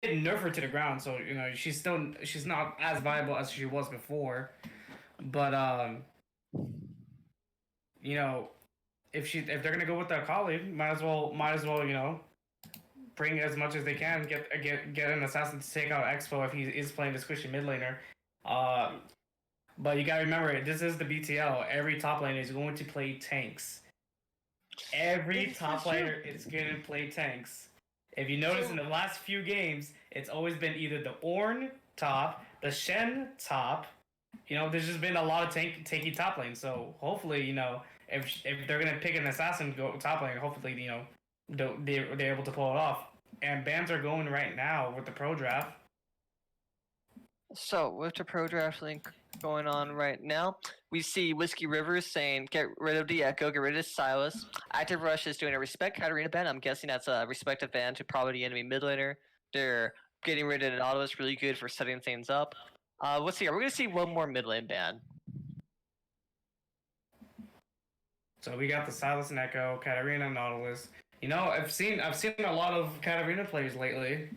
didn't nerf her to the ground, so she's not as viable as she was before. But you know, if they're gonna go with that Kali, might as well bring as much as they can. Get an assassin to take out Expo if he is playing the squishy mid laner. Uh, but you gotta remember, this is the BTL. Every top laner is going to play tanks. Every top laner is gonna play tanks. If you notice in the last few games, it's always been either the Ornn top, the Shen top. There's just been a lot of tanky top lane. So hopefully, if they're gonna pick an assassin to go top lane, hopefully, they're able to pull it off. And bans are going right now with the pro draft. So with the pro draft link going on right now, we see Whiskey Rivers saying get rid of the Echo, get rid of Silas. Active Rush is doing a respect Katarina ban. I'm guessing that's a respective ban to probably the enemy mid laner. They're getting rid of Nautilus, really good for setting things up. Let's see. We're gonna see one more mid lane ban. So we got the Silas and Echo, Katarina, Nautilus. I've seen a lot of Katarina players lately.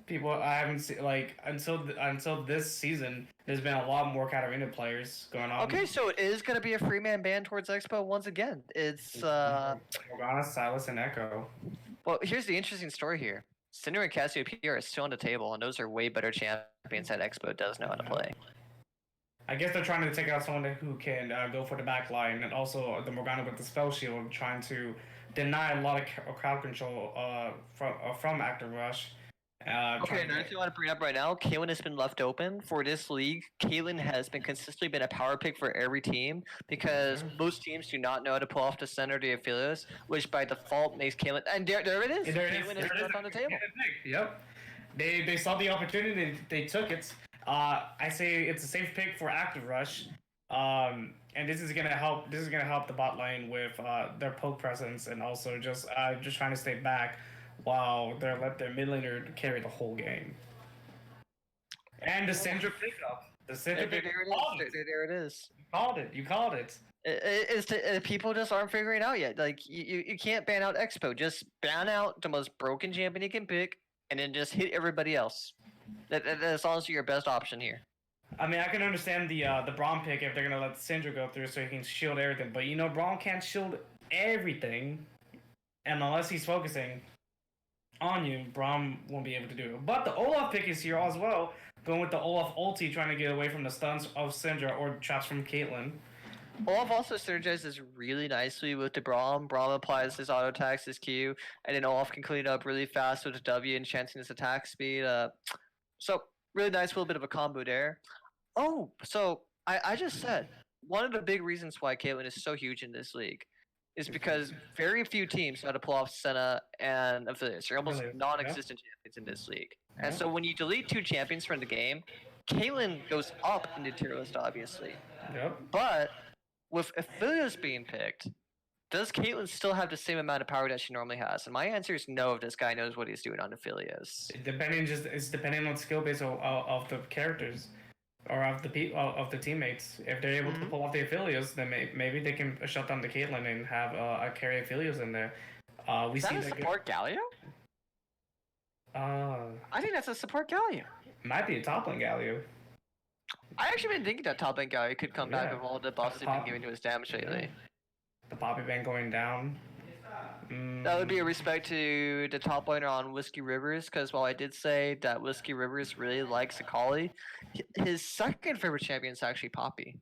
People I haven't seen until this season. There's been a lot more Katarina players going on. Okay, so it is gonna be a free man ban towards Expo once again. It's Morgana, Silas, and Echo. Well, here's the interesting story here. Cinder and Cassiopeia are still on the table, and those are way better champions that Expo does know how to play. I guess they're trying to take out someone who can go for the back line, and also the Morgana with the spell shield, trying to deny a lot of crowd control from Active Rush. Okay, another thing I want to bring up right now, Caitlyn has been left open for this league. Caitlyn has been consistently been a power pick for every team because most teams do not know how to pull off the center de Aphelios, which by default makes Caitlyn. And there it is. Caitlyn is left on the table. Yep. They saw the opportunity and they took it. I say it's a safe pick for Active Rush. And this is gonna help. This is gonna help the bot lane with their poke presence and also just trying to stay back while they let their mid laner carry the whole game. And the Syndra pickup. The Syndra pickup. There it is. You called it. People just aren't figuring it out yet. Like you can't ban out Expo. Just ban out the most broken champion you can pick, and then just hit everybody else. That's honestly your best option here. I mean, I can understand the Braum pick if they're gonna let Syndra go through so he can shield everything. But Braum can't shield everything, and unless he's focusing on you, Braum won't be able to do it. But the Olaf pick is here as well, going with the Olaf ulti, trying to get away from the stuns of Syndra or traps from Caitlyn. Olaf also synergizes really nicely with the Braum. Braum applies his auto attacks, his Q, and then Olaf can clean it up really fast with the W, enchanting his attack speed. So really nice little bit of a combo there. Oh, so I just said one of the big reasons why Caitlyn is so huge in this league is because very few teams know how to pull off Senna and Aphelios. They're almost non-existent champions in this league. And so when you delete 2 champions from the game, Caitlyn goes up in the tier list, obviously. Yep. But with Aphelios being picked, does Caitlyn still have the same amount of power that she normally has? And my answer is no if this guy knows what he's doing on Aphelios. It's depending on skill base of the characters. Or of the teammates. If they're able to pull off the Aphelios, then maybe they can shut down the Caitlyn and have a carry Aphelios in there. Is that a support Galio? I think that's a support Galio. Might be a top lane Galio. I actually been thinking that top lane Galio could come back with all the buffs he's been giving to his damage lately. The Poppy Bank going down. That would be a respect to the top laner on Whiskey Rivers, because while I did say that Whiskey Rivers really likes Akali, his second favorite champion is actually Poppy.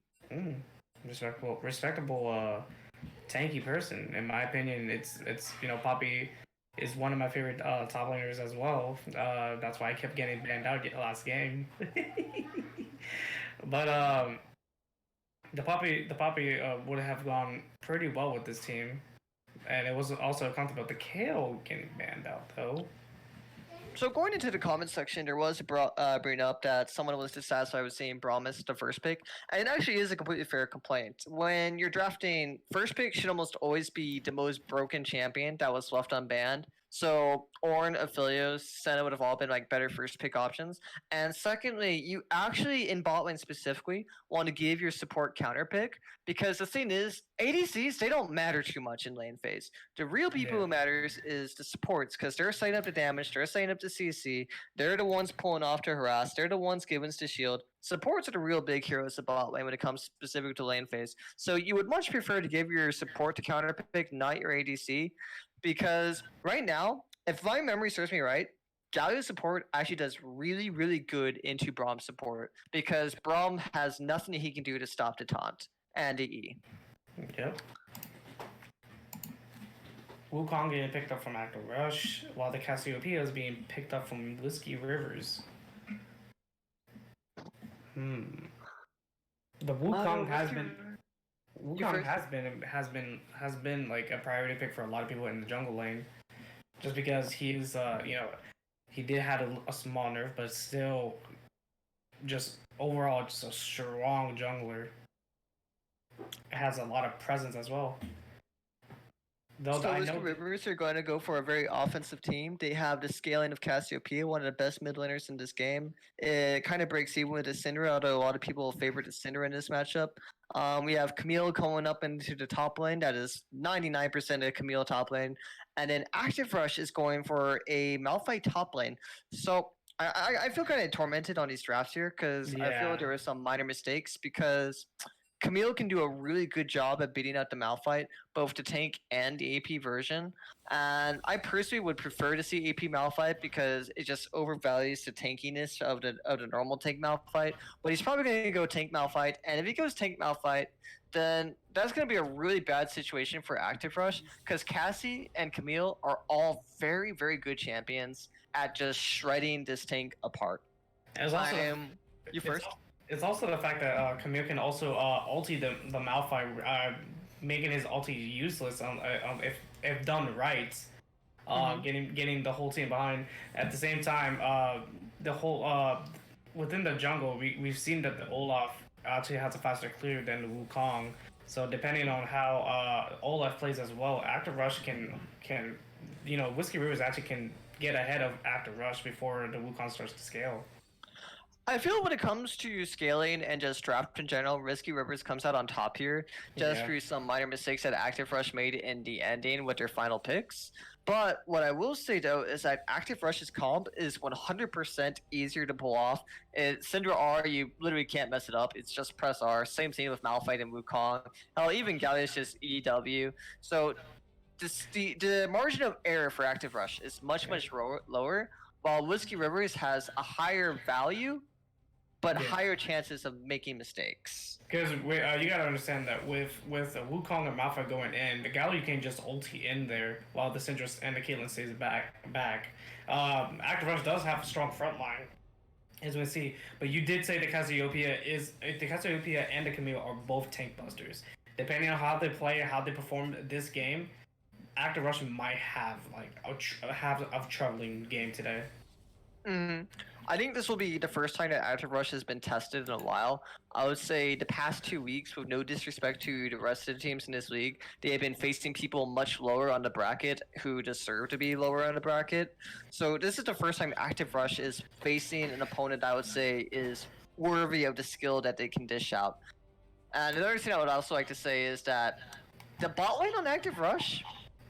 Respectable, tanky person. In my opinion, it's Poppy is one of my favorite top laners as well. That's why I kept getting banned out last game. But the Poppy would have gone pretty well with this team. And it was also a comment about the Kale getting banned out, though. So going into the comment section, there was bring up that someone was dissatisfied with seeing Braum as the first pick. And it actually is a completely fair complaint. When you're drafting, first pick should almost always be the most broken champion that was left unbanned. So Ornn, Aphelios, Senna would have all been like better first pick options. And secondly, you actually in bot lane specifically want to give your support counter pick because the thing is, ADCs they don't matter too much in lane phase. The real people who matters is the supports because they're setting up the damage, they're setting up the CC, they're the ones pulling off to harass, they're the ones giving us the shield. Supports are the real big heroes of bot lane when it comes specific to lane phase. So you would much prefer to give your support to counter pick, not your ADC, because right now, if my memory serves me right, Galio support actually does really, really good into Braum support because Braum has nothing he can do to stop the taunt and the E. Yep. Wukong getting picked up from Active Rush, while the Cassiopeia is being picked up from Whiskey Rivers. The Wukong has been like a priority pick for a lot of people in the jungle lane, just because he's he did have a small nerf, but still just overall just a strong jungler. Has a lot of presence as well. So Whiskey Rivers are going to go for a very offensive team. They have the scaling of Cassiopeia, one of the best mid laners in this game. It kind of breaks even with the Syndra, although a lot of people favor the Syndra in this matchup. We have Camille going up into the top lane. That is 99% of Camille top lane. And then Active Rush is going for a Malphite top lane. So I feel kind of tormented on these drafts here because I feel there were some minor mistakes because Camille can do a really good job at beating out the Malphite, both the tank and the AP version. And I personally would prefer to see AP Malphite because it just overvalues the tankiness of the normal tank Malphite. But he's probably going to go tank Malphite, and if he goes tank Malphite, then that's going to be a really bad situation for Active Rush because Cassie and Camille are all very, very good champions at just shredding this tank apart. It's also, you first. It's also the fact that Camille can also ulti the Malphite, making his ulti useless if done right. Getting the whole team behind. At the same time, the whole within the jungle, we've seen that the Olaf actually has a faster clear than the Wukong. So depending on how Olaf plays as well, Active Rush can Whiskey Rivers actually can get ahead of Active Rush before the Wukong starts to scale. I feel when it comes to scaling and just draft in general, Whiskey Rivers comes out on top here just through some minor mistakes that Active Rush made in the ending with their final picks. But what I will say though is that Active Rush's comp is 100% easier to pull off. Syndra R, you literally can't mess it up. It's just press R. Same thing with Malphite and Wukong. Hell, even Gallius just EW. So the margin of error for Active Rush is much lower, while Whiskey Rivers has a higher value but higher chances of making mistakes. Because you gotta understand that with Wukong and Malphite going in, the Galio can just ulti in there while the Syndra and the Caitlyn stays back. Active Rush does have a strong front line, as we see. But you did say the Cassiopeia and the Camille are both tank busters. Depending on how they play and how they perform this game, Active Rush might have like a troubling game today. Mm-hmm. I think this will be the first time that Active Rush has been tested in a while. I would say the past 2 weeks, with no disrespect to the rest of the teams in this league, they have been facing people much lower on the bracket who deserve to be lower on the bracket. So this is the first time Active Rush is facing an opponent that I would say is worthy of the skill that they can dish out. And another thing I would also like to say is that the bot lane on Active Rush,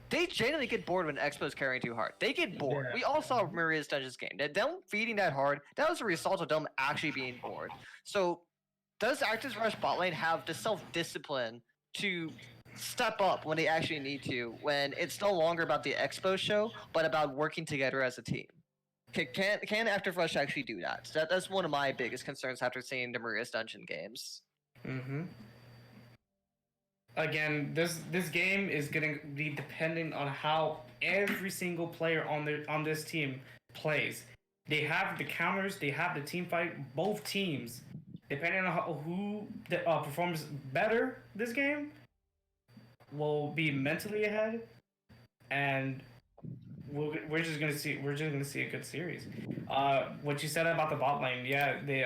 they genuinely get bored when Expo's carrying too hard. They get bored. Yeah. We all saw Maria's Dungeons game. Them feeding that hard, that was a result of them actually being bored. So, does Active Rush bot lane have the self-discipline to step up when they actually need to, when it's no longer about the Expo show, but about working together as a team? Can Active Rush actually do that? So that's one of my biggest concerns after seeing the Maria's Dungeon games. Mm-hmm. Again, this game is going to be dependent on how every single player on this team plays. They have the counters, they have the team fight. Both teams, depending on who performs better this game, will be mentally ahead, and we're just gonna see a good series. What you said about the bot lane, yeah, they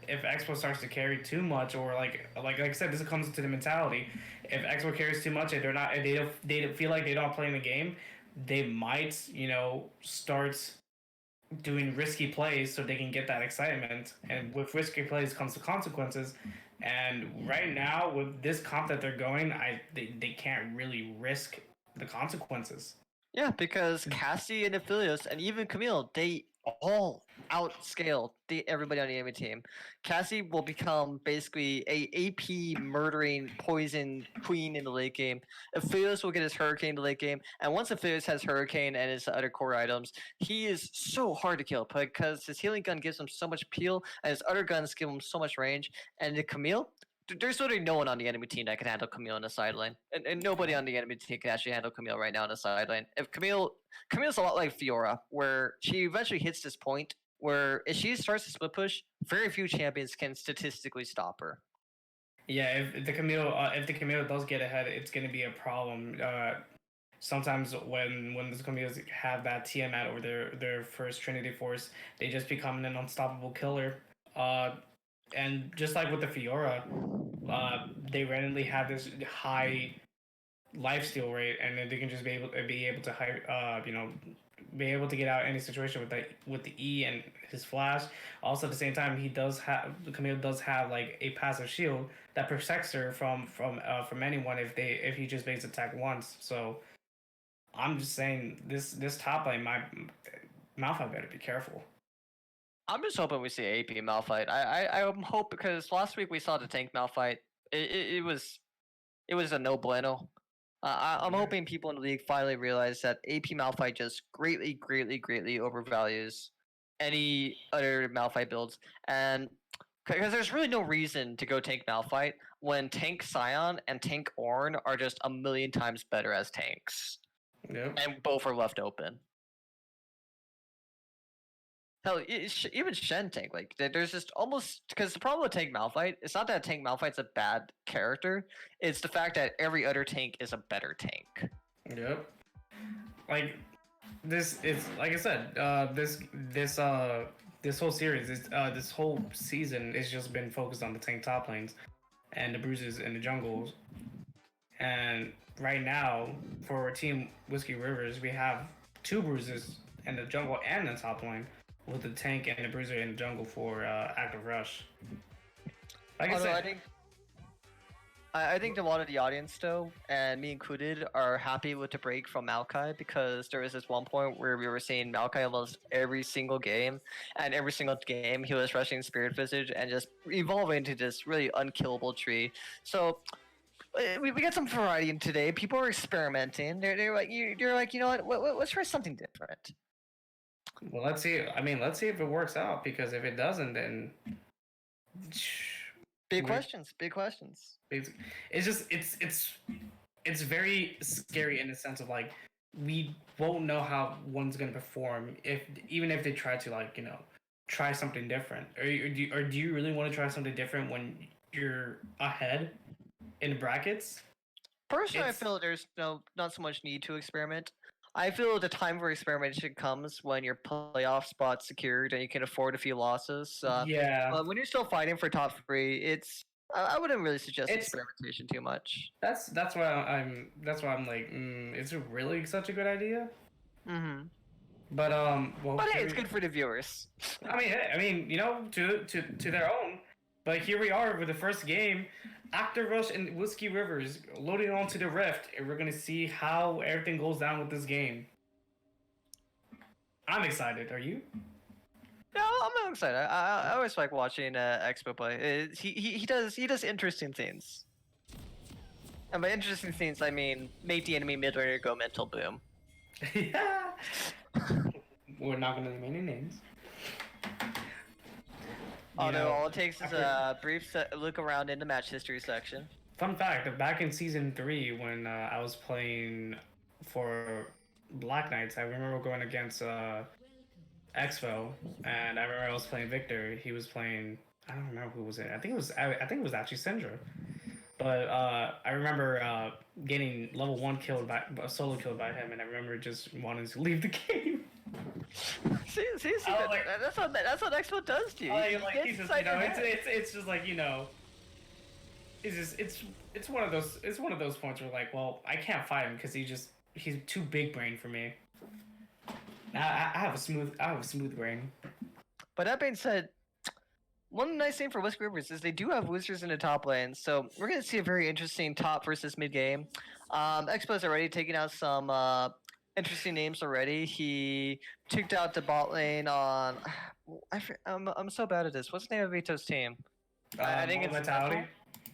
if Expo starts to carry too much, or like I said, this comes to the mentality. If Expo carries too much and they feel like they don't play in the game, they might, start doing risky plays so they can get that excitement. And with risky plays comes the consequences. And right now, with this comp that they're going, they can't really risk the consequences. Yeah, because Cassie and Aphelios and even Camille, they all outscale everybody on the enemy team. Cassie will become basically a AP murdering poison queen in the late game. Aphelios will get his Hurricane in the late game, and once Aphelios has Hurricane and his other core items, he is so hard to kill because his healing gun gives him so much peel, and his other guns give him so much range. And the Camille, there's literally no one on the enemy team that can handle Camille on the sideline, and nobody on the enemy team can actually handle Camille right now on the sideline. If Camille's a lot like Fiora, where she eventually hits this point where if she starts to split push, very few champions can statistically stop her. Yeah, if the Camille does get ahead, it's gonna be a problem. Sometimes when the Camille's have that Tiamat or their first Trinity Force, they just become an unstoppable killer. And just like with the Fiora, they randomly have this high lifesteal rate, and then they can just be able to be able to get out any situation with the E and his flash. Also, at the same time, Camille does have like a passive shield that protects her from anyone if he just makes attack once. So I'm just saying this top lane, Malphite better be careful. I'm just hoping we see AP Malphite. I hope because last week we saw the tank Malphite. It was a no bueno. I'm hoping people in the league finally realize that AP Malphite just greatly overvalues any other Malphite builds, and because there's really no reason to go tank Malphite when tank Scion and tank Ornn are just a million times better as tanks. Yep. And both are left open. Hell, even Shen tank, like there's just almost because the problem with tank Malphite, it's not that tank Malphite's a bad character, it's the fact that every other tank is a better tank. Yep. Like this is like I said, this whole series, this whole season has just been focused on the tank top lanes and the bruises in the jungles. And right now, for Team Whiskey Rivers, we have 2 bruises in the jungle and the top lane, with the tank and the bruiser in the jungle for active rush. Like I said, I think a lot of the audience, though, and me included, are happy with the break from Maokai because there was this one point where we were seeing Maokai almost every single game, and every single game he was rushing Spirit Visage and just evolving into this really unkillable tree. So we got some variety in today. People are experimenting. They're like, you're like, you know what? Let's try something different. Well, let's see. I mean, let's see if it works out, because if it doesn't, then big questions. It's just it's very scary in the sense of like we won't know how one's gonna perform even if they try to try something different. Or do you really want to try something different when you're ahead in the brackets? Personally, I feel there's not so much need to experiment. I feel the time for experimentation comes when your playoff spot's secured and you can afford a few losses. When you're still fighting for top 3, I wouldn't really suggest experimentation too much. That's why I'm like, is it really such a good idea? Mm-hmm. But hey, it's good for the viewers. I mean, to their own. But here we are with the first game. Active Rush and Whiskey Rivers loading onto the Rift, and we're gonna see how everything goes down with this game. I'm excited. Are you? Yeah, I'm excited. I always like watching Expo play. He does interesting things. And by interesting things, I mean make the enemy mid laner go mental boom. Yeah. We're not gonna name any names. Although all it takes is a brief look around in the match history section. Fun fact, back in Season 3, when I was playing for Black Knights, I remember going against Expo, and I remember I was playing Victor. He was playing, I don't remember who was it. I think it was actually Syndra. But I remember getting level 1 solo killed by him, and I remember just wanting to leave the game. See, that's what Expo does to you. It's just like, it's one of those points where like, well, I can't fight him because he's too big brain for me. I have a smooth brain. But that being said, one nice thing for Whiskey Rivers is they do have Wizards in the top lane, so we're going to see a very interesting top versus mid game. Expo's already taking out some interesting names already. He took out the bot lane on. I'm so bad at this. What's the name of Vito's team? I think it's Mentality.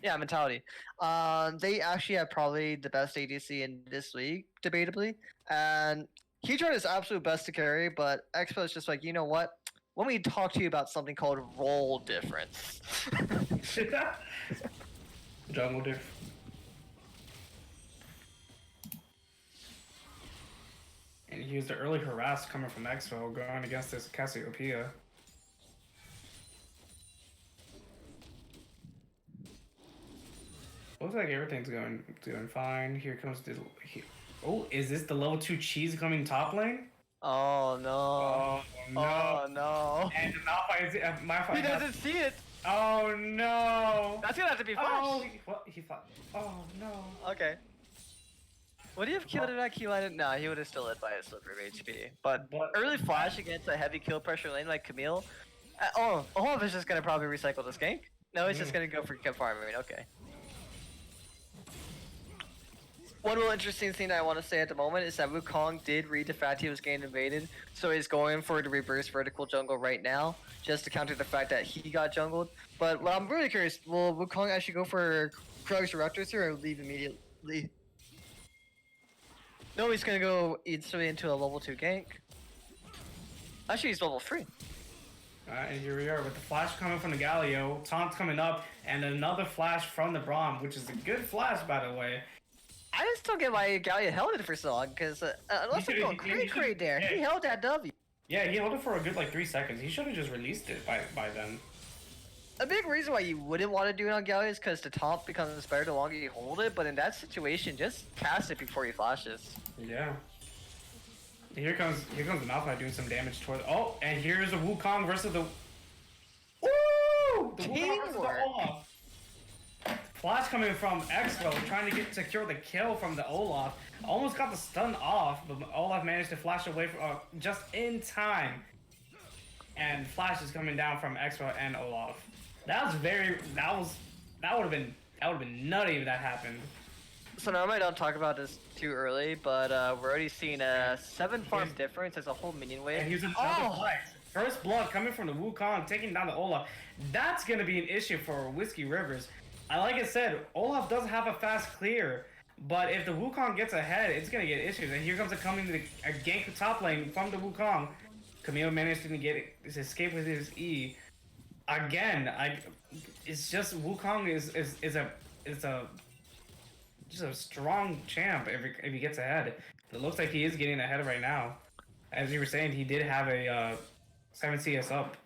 Yeah, Mentality. They actually have probably the best ADC in this league, debatably. And he tried his absolute best to carry, but Expo is just like, you know what? Let me talk to you about something called role difference. Jungle diff. And he used the early harass coming from Expo going against this Cassiopeia. Looks like everything's doing fine. Here comes the. Oh, is this the level 2 cheese coming top lane? Oh no! Oh no! Oh no! And Malphite He doesn't see it. Oh no! That's gonna have to be flash. Oh, he thought. Oh no! Okay. Would he have killed it at Q line? No, he would have still lived by a sliver of HP. But early flash against a heavy kill pressure lane like Camille. Olaf is just gonna probably recycle this gank. No, he's just gonna go for kill farming. Okay. One real interesting thing I want to say at the moment is that Wukong did read the fact he was getting invaded, so he's going for the reverse vertical jungle right now, just to counter the fact that he got jungled. But well, I'm really curious, will Wukong actually go for Krug's Raptors here or leave immediately? No, he's gonna go instantly into a level 2 gank. Actually, he's level 3. And here we are with the flash coming from the Galio, taunt coming up, and another flash from the Braum, which is a good flash, by the way. I just don't get why Gallia held it for so long, because unless I'm going cray there, he held that W. Yeah, he held it for a good like 3 seconds. He should have just released it by then. A big reason why you wouldn't want to do it on Gallia is because the taunt becomes better the longer you hold it, but in that situation, just cast it before he flashes. Yeah. Here comes the Malphite doing some damage towards. Oh, and here's the Wukong versus the. Woo! The Wukong versus the Olaf. Flash coming from Expo, trying to secure the kill from the Olaf. Almost got the stun off, but Olaf managed to flash away from, just in time. And flash is coming down from Expo and Olaf. That would have been nutty if that happened. So normally I don't talk about this too early, but we're already seeing a 7 farm difference as a whole minion wave. And he's another flex. First blood coming from the Wukong, taking down the Olaf. That's gonna be an issue for Whiskey Rivers. Like I said, Olaf does have a fast clear, but if the Wukong gets ahead, it's gonna get issues. And here comes a gank top lane from the Wukong. Camille managed to get his escape with his E. Again, it's just Wukong is just a strong champ if he gets ahead. It looks like he is getting ahead right now. As you were saying, he did have a 7 CS up.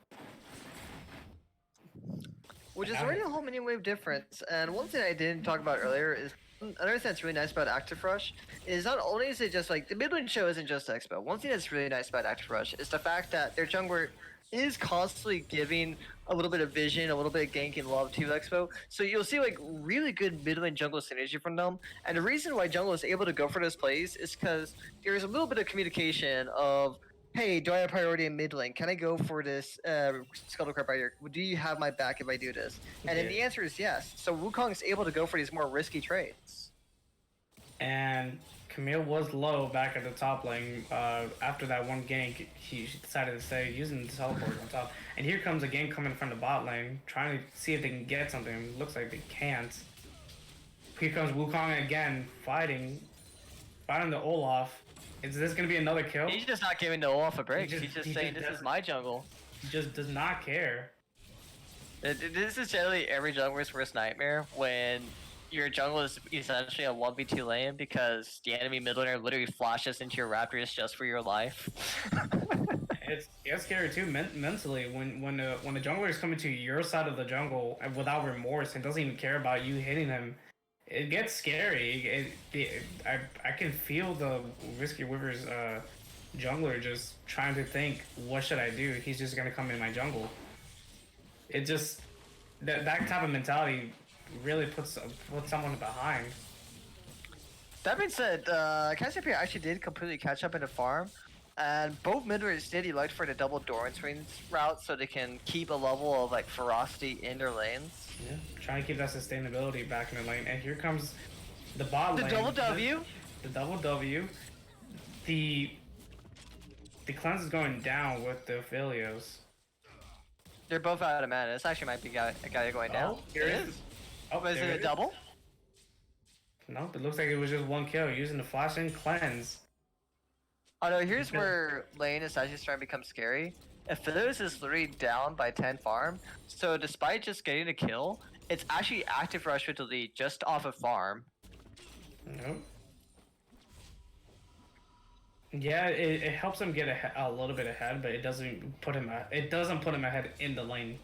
Which is already a whole mini wave difference. And one thing I didn't talk about earlier is another thing that's really nice about Active Rush is not only is it just like the mid lane show isn't just Expo. One thing that's really nice about Active Rush is the fact that their jungler is constantly giving a little bit of vision, a little bit of gank and love to Expo. So you'll see like really good mid lane jungle synergy from them. And the reason why jungle is able to go for those plays is because there's a little bit of communication of, hey, do I have priority in mid lane? Can I go for this Scuttlecrab right here? Do you have my back if I do this? And then the answer is yes. So Wukong is able to go for these more risky trades. And Camille was low back at the top lane. After that one gank, he decided to stay using the teleport on top. And here comes a gank coming from the bot lane, trying to see if they can get something. Looks like they can't. Here comes Wukong again, fighting the Olaf. Is this going to be another kill? He's just not giving the Olaf a break. He's just saying, this is my jungle. He just does not care. This is generally every jungler's worst nightmare when your jungle is essentially a 1v2 lane because the enemy mid laner literally flashes into your Raptors just for your life. It's scary too mentally when the jungler is coming to your side of the jungle without remorse and doesn't even care about you hitting him. It gets scary. I can feel the Whiskey Rivers jungler just trying to think, what should I do? He's just gonna come in my jungle. It just that type of mentality really puts someone behind. That being said, Cassiopeia actually did completely catch up in the farm, and both mid lanes did elect for the double Doran swings route so they can keep a level of like ferocity in their lanes. Yeah, trying to keep that sustainability back in the lane. And here comes the bot The lane. double W. The double W. The cleanse is going down with the Aphelios. They're both out of mana. This actually might be a guy going down. Here it is. Oh, is it a double? No, it looks like it was just one kill using the flash and cleanse. Oh no, here's where lane is actually starting to become scary. Aphelios is literally down by 10 farm, so despite just getting a kill, it's actually active rush with the lead just off of farm. Nope. Yeah, it helps him get a little bit ahead, but it doesn't put him ahead in the lane.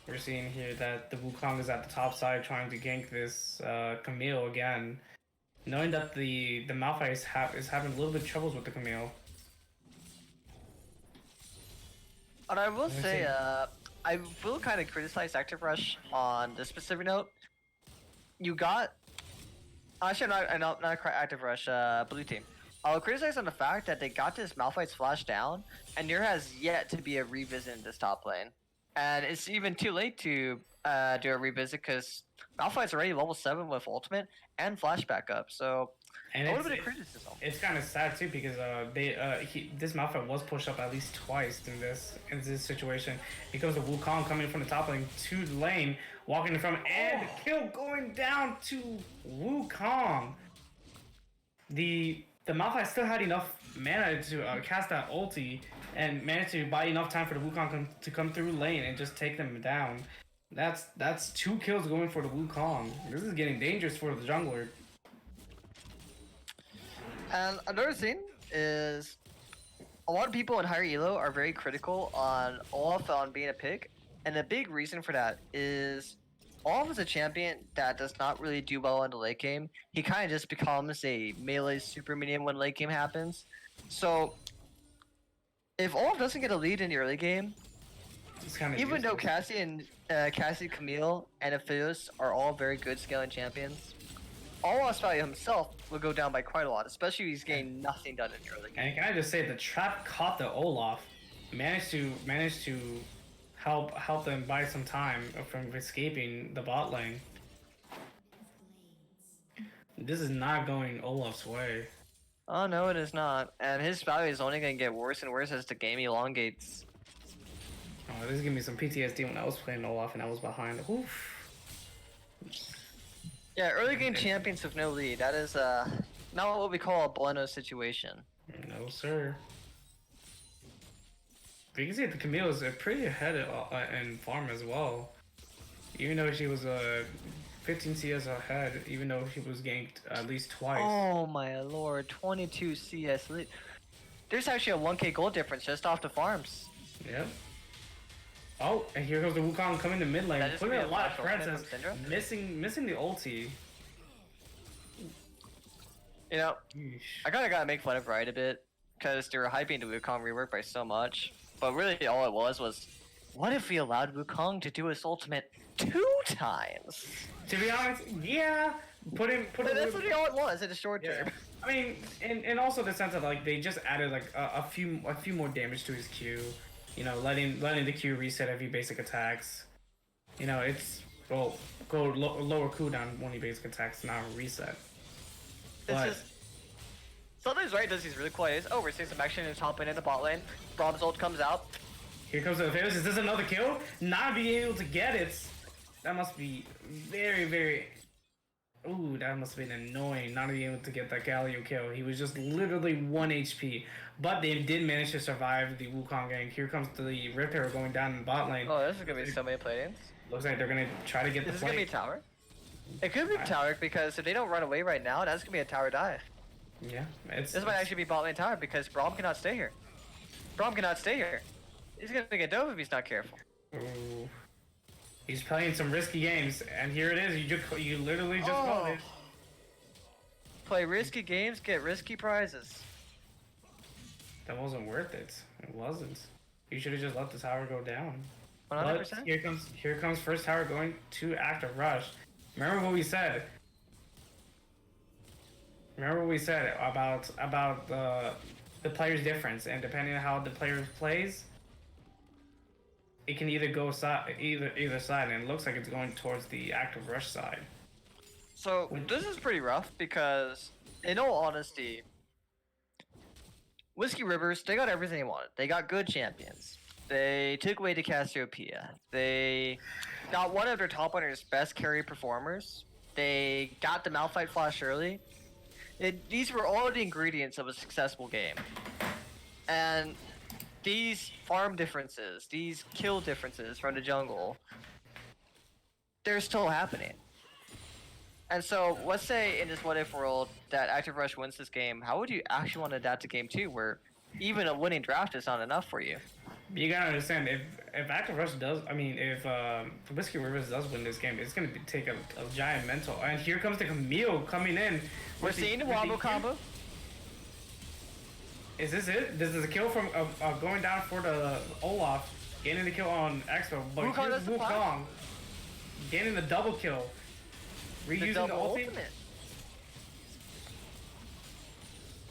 We're seeing here that the Wukong is at the top side trying to gank this Camille again, knowing that the Malphite is having a little bit of troubles with the Camille. And I will say, I will kind of criticize Active Rush on this specific note. You got, actually not Active Rush, Blue Team. I'll criticize on the fact that they got this Malphite's flash down, and there has yet to be a revisit in this top lane. And it's even too late to do a revisit because Malphite's already level 7 with ultimate and flash backup. So a little bit of criticism. It's kind of sad too because this Malphite was pushed up at least twice in this situation because of Wukong coming from the top lane to the lane, walking in front, and the kill going down to Wukong. The Malphite still had enough mana to cast that ulti and managed to buy enough time for the Wukong to come through lane and just take them down. That's 2 kills going for the Wukong. This is getting dangerous for the jungler. And another thing is, a lot of people in higher elo are very critical on Olaf on being a pick, and the big reason for that is Olaf is a champion that does not really do well in the late game. He kind of just becomes a melee super minion when late game happens. So if Olaf doesn't get a lead in the early game, even though Cassie, Camille, and Aphelios are all very good scaling champions, Olaf's value himself will go down by quite a lot, especially if he's getting nothing done in the early game. And can I just say, the trap caught the Olaf, managed to help them buy some time from escaping the bot lane. This is not going Olaf's way. Oh no, it is not. And his value is only going to get worse and worse as the game elongates. Oh, this is giving me some PTSD when I was playing Olaf and I was behind. Oof. Yeah, early game champions with no lead. That is not what we call a bueno situation. No, sir. But you can see the Camille is pretty ahead in farm as well. Even though she was 15 CS ahead, even though she was ganked at least twice. Oh my lord, 22 CS lead. There's actually a 1k gold difference just off the farms. Yep. Oh, and here goes the Wukong coming to mid lane, putting a lot of presence, missing the ulti. You know, Yeesh. I gotta make fun of Riot a bit, because they were hyping the Wukong rework by so much. But really all it was, what if we allowed Wukong to do his ultimate 2 times? To be honest, yeah. That's literally all it was in the short term. I mean, and also the sense of like they just added like a few more damage to his Q. You know, letting the Q reset every basic attacks. You know, it's go lower cooldown when he basic attacks, not reset. It's just sometimes Riot does these really cool ideas. Oh, we're seeing some action in the top lane and the bot lane. Brom's ult comes out. Here comes the Aphelios. Is this another kill? Not being able to get it. That must be very, very. Ooh, that must have been annoying. Not being able to get that Galio kill. He was just literally 1 HP. But they did manage to survive the Wukong gank. Here comes the Rip Arrow going down in the bot lane. Oh, this is gonna be so many play-ins. Looks like they're gonna try to get the Is this gonna be a tower? It could be a tower because if they don't run away right now, that's gonna be a tower dive. Yeah, this might actually be bot lane tower because Braum cannot stay here. Braum cannot stay here. He's gonna get dove if he's not careful. Ooh. He's playing some risky games, and here it is. You literally just called it. Play risky games, get risky prizes. That wasn't worth it. It wasn't. You should have just let the tower go down. 100%. But here comes first tower going to Active Rush. Remember what we said. Remember what we said about the player's difference, and depending on how the player plays, it can either go either side, and it looks like it's going towards the active rush side. So this is pretty rough because, in all honesty, Whiskey Rivers, they got everything they wanted. They got good champions. They took away the Cassiopeia. They got one of their top winners' best carry performers. They got the Malphite Flash early. These were all the ingredients of a successful game. And these farm differences, these kill differences from the jungle, they're still happening. And so, let's say in this what if world that Active Rush wins this game, how would you actually want to adapt to game 2 where even a winning draft is not enough for you? You gotta understand, if Active Rush does, I mean, if Whiskey Rivers does win this game, it's gonna take a giant mental. And here comes the Camille coming in. We're seeing the wombo combo. Is this it? This is a kill from going down for the Olaf, getting the kill on Expo, but here's Wukong getting the double kill. Reusing the ultimate.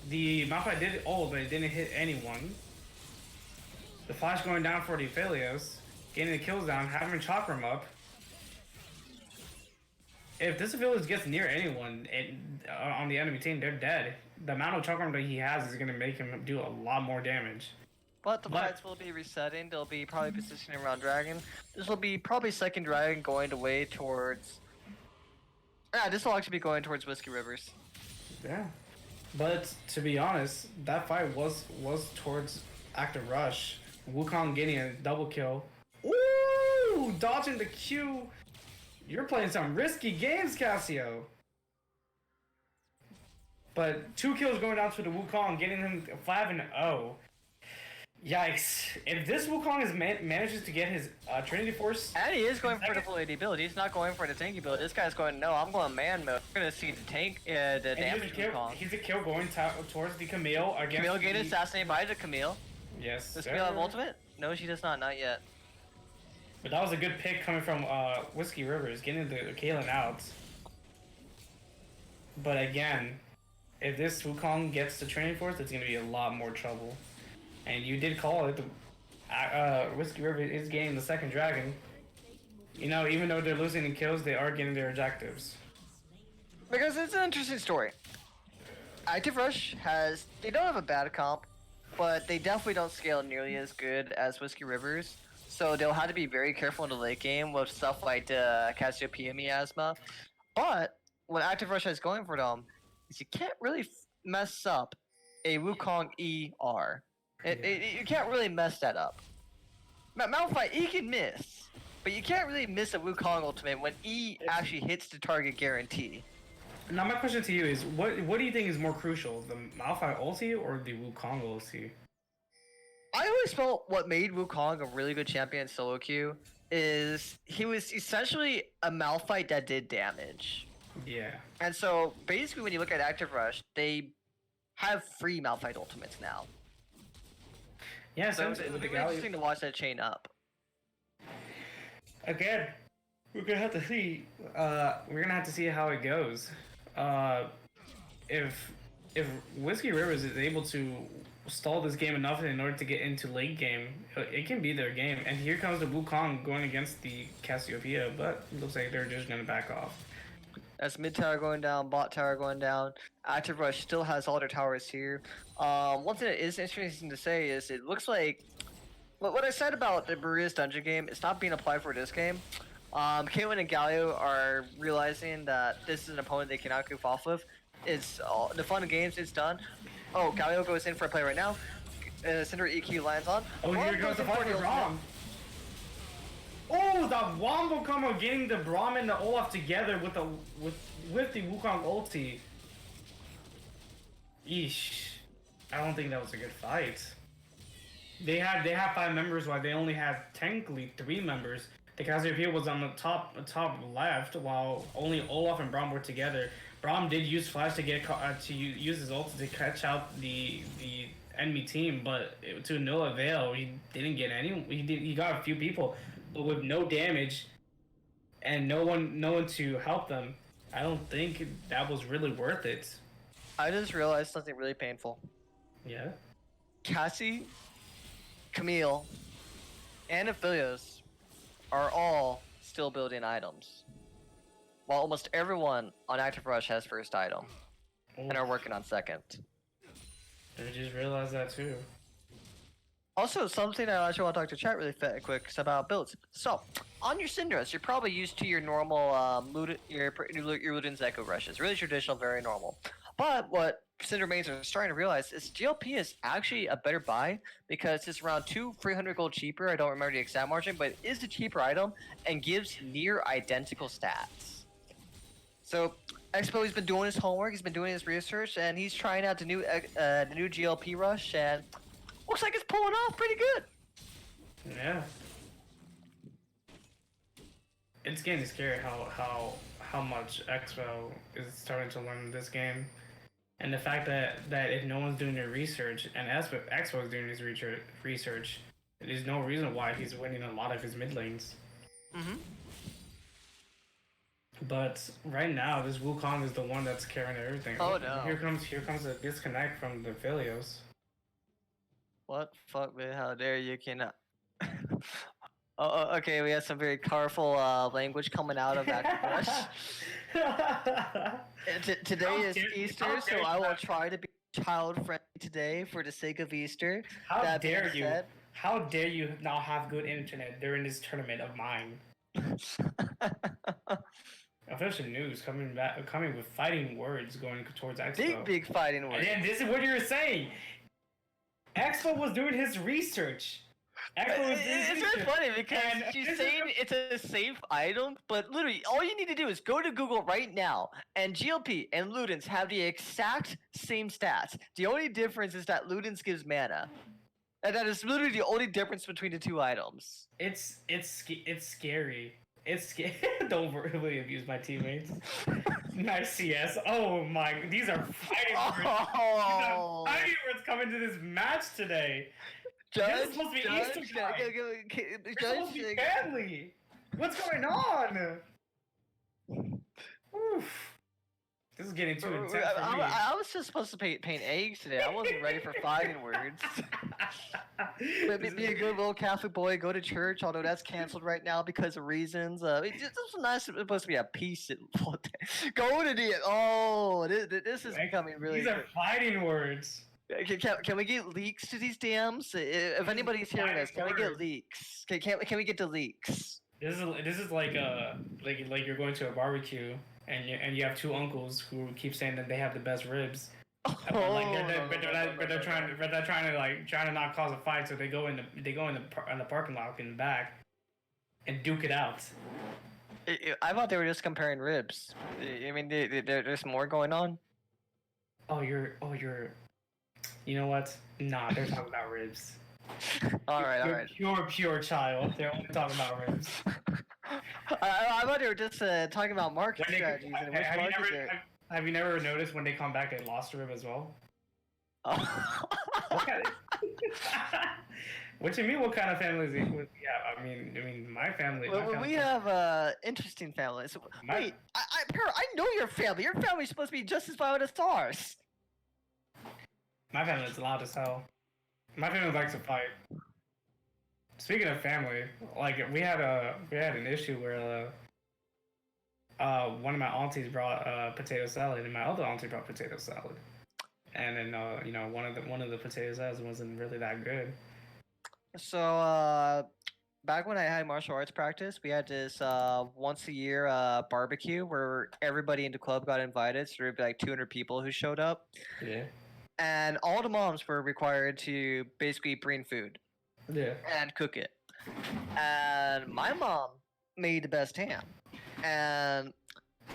The Malphite did ult, but it didn't hit anyone. The Flash going down for the Aphelios, getting the kills down, having Chakram up. If this Aphelios gets near anyone on the enemy team, they're dead. The amount of Chakram that he has is going to make him do a lot more damage. But the fights will be resetting. They'll be probably positioning around Dragon. This will be probably second Dragon going away towards... Yeah, this will actually be going towards Whiskey Rivers. Yeah. But to be honest, that fight was towards Active Rush. Wukong getting a double kill. Ooh! Dodging the Q. You're playing some risky games, Cassio. But 2 kills going down to the Wukong, getting him 5-0. Yikes. If this Wukong manages to get his Trinity Force... And he is going for the full AD build. He's not going for the tanky build. This guy's going, no, I'm going man mode. We're going to see the tank, the damage Wukong. He's a kill going towards the Camille. Camille getting assassinated by the Camille. Yes, Does Camille have ultimate? No, she does not. Not yet. But that was a good pick coming from Whiskey Rivers, getting the Kaylin out. But again, if this Wukong gets the Training Force, it's going to be a lot more trouble. And you did call it. Whiskey River is getting the second dragon. You know, even though they're losing in kills, they are getting their objectives. Because it's an interesting story. Active Rush they don't have a bad comp, but they definitely don't scale nearly as good as Whiskey Rivers. So they'll have to be very careful in the late game with stuff like Cassiopeia miasma. But what Active Rush has going for them is you can't really mess up a Wukong ER. You can't really mess that up. Malphite, E can miss, but you can't really miss a Wukong ultimate when E actually hits the target guarantee. Now my question to you is, what do you think is more crucial, the Malphite ulti or the Wukong ulti? I always felt what made Wukong a really good champion in solo queue is he was essentially a Malphite that did damage. Yeah. And so basically when you look at Active Rush, they have free Malphite ultimates now. Yeah, so it'll be interesting to watch that chain up. Again, we're gonna have to see. We're gonna have to see how it goes. If Whiskey Rivers is able to stall this game enough in order to get into late game, it can be their game. And here comes the Wukong going against the Cassiopeia, but it looks like they're just gonna back off. That's mid tower going down, bot tower going down. Active Rush still has all their towers here. One thing that is interesting to say is it looks like what I said about the Maria's dungeon game, it's not being applied for this game. Caitlyn and Galio are realizing that this is an opponent they cannot goof off with. It's the fun of games is done. Oh, Galio goes in for a play right now. Cinder EQ lands on. Oh, here goes the fight with Rom. Oh, the wombo combo getting the Braum and the Olaf together with the Wukong ulti. Eesh. I don't think that was a good fight. They have 5 members while they only had technically 3 members. The Cassiopeia was on the top left while only Olaf and Braum were together. Braum did use Flash to use his ulti to catch out the enemy team, but to no avail. He didn't get any. He got a few people, but with no damage. and no one to help them. I don't think that was really worth it. I just realized something really painful. Yeah. Cassie, Camille, and Aphelios are all still building items, while almost everyone on Active Rush has first item and are working on second. I just realized that too. Also, something I actually want to talk to chat really quick is about builds. So, on your Syndras, you're probably used to your normal your Luden's Echo Rushes. Really traditional, very normal. But what Syndra mains are starting to realize is GLP is actually a better buy because it's around 300 gold cheaper. I don't remember the exact margin, but it is a cheaper item and gives near identical stats. So, Expo has been doing his homework, he's been doing his research, and he's trying out the new GLP rush, and looks like it's pulling off pretty good. Yeah. It's getting scary how much Expo is starting to learn this game, and the fact that if no one's doing their research and Expo is doing his research, there's no reason why he's winning a lot of his mid lanes. Mm-hmm. But right now, this Wukong is the one that's carrying everything. Oh no! Here comes a disconnect from the Philios. What? Fuck me, how dare you cannot. Oh, okay, we have some very colorful language coming out of Active Rush. Today is Easter, so I will try to be child-friendly today for the sake of Easter. How dare you? How dare you not have good internet during this tournament of mine? Official news coming with fighting words going towards Expo. Big fighting words. And this is what you were saying. Expo was doing his research. It's very funny because she's saying it's a safe item, but literally all you need to do is go to Google right now, and GLP and Ludens have the exact same stats. The only difference is that Ludens gives mana. And that is literally the only difference between the two items. It's scary. It's scary. Don't really abuse my teammates. Nice CS. Oh my! These are fighting words. These are fighting words coming to this match today. This is supposed to be Easter time. It's supposed to be family. What's going on? Oof. This is getting too intense for me. I was just supposed to paint eggs today. I wasn't ready for fighting words. Be a good little Catholic boy, go to church, although that's canceled right now because of reasons. It's nice. It's supposed to be a peace. Go to the. Oh, this is becoming really. These are fighting words. Can we get leaks to these DMs? If anybody's hearing us, can we get leaks? Can we get the leaks? This is like you're going to a barbecue and you have two uncles who keep saying that they have the best ribs. But they're trying to not cause a fight, so they go in the parking lot in the back and duke it out. I thought they were just comparing ribs. I mean, there's more going on. You're. You know what? Nah, they're talking about ribs. all right. Pure child. They're only talking about ribs. I thought they were just talking about market strategies and which markets have you never noticed when they come back they lost a rib as well? What you mean? What kind of families? Yeah, I mean, my family. Well, we have interesting families. Wait, I know your family. Your family's supposed to be just as violent as ours. My family is loud as hell. My family likes to fight. Speaking of family, like we had an issue where one of my aunties brought potato salad, and my other auntie brought potato salad, and then one of the potato salads wasn't really that good. So back when I had martial arts practice, we had this once a year barbecue where everybody in the club got invited. So there would be like 200 people who showed up. Yeah. And all the moms were required to basically bring food. Yeah. And cook it. And my mom made the best ham. And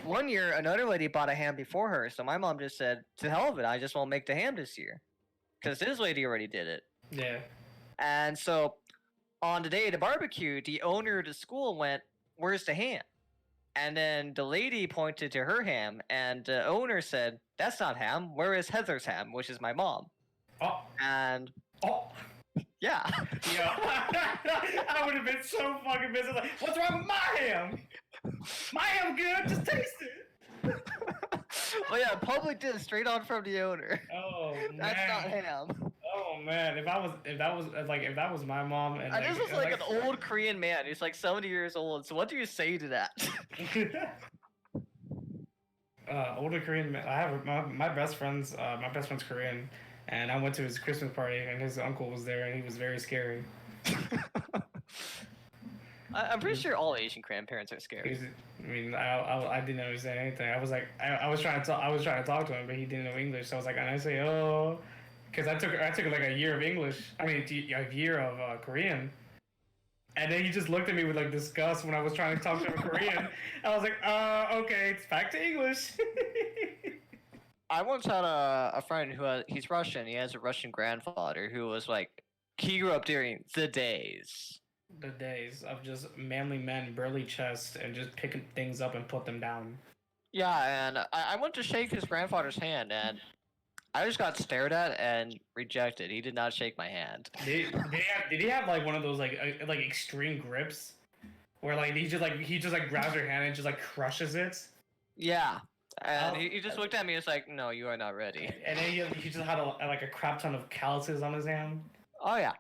one year, another lady bought a ham before her. So my mom just said, to hell of it, I just won't make the ham this year. Because this lady already did it. Yeah. And so on the day of the barbecue, the owner of the school went, where's the ham? And then the lady pointed to her ham, and the owner said, that's not ham. Where is Heather's ham, which is my mom? Oh. And... Oh. Yeah. Yeah. I would have been so fucking busy. Like, what's wrong with my ham? My ham good. Just taste it. Well, yeah, public dish straight on from the owner. Oh man. That's not ham. Oh man, if that was my mom and This is like an old Korean man. He's like 70 years old. So what do you say to that? Older Korean man. I have my best friend's Korean, and I went to his Christmas party and his uncle was there and he was very scary. I'm pretty sure all Asian grandparents are scary. I didn't understand anything. I was like, I was trying to talk to him, but he didn't know English. So I was like, and I say, oh, because I took like a year of English. I mean, a year of Korean. And then he just looked at me with like disgust when I was trying to talk to him in Korean. I was like, okay, it's back to English. I once had a friend he's Russian. He has a Russian grandfather who was like, he grew up during the days. The days of just manly men, burly chest, and just picking things up and put them down. Yeah, and I went to shake his grandfather's hand, and I just got stared at and rejected. He did not shake my hand. Did he have like one of those like extreme grips, where like he just grabs your hand and just like crushes it? Yeah, and he just looked at me. It's like, no, you are not ready. And then he just had a crap ton of calluses on his hand. Oh yeah.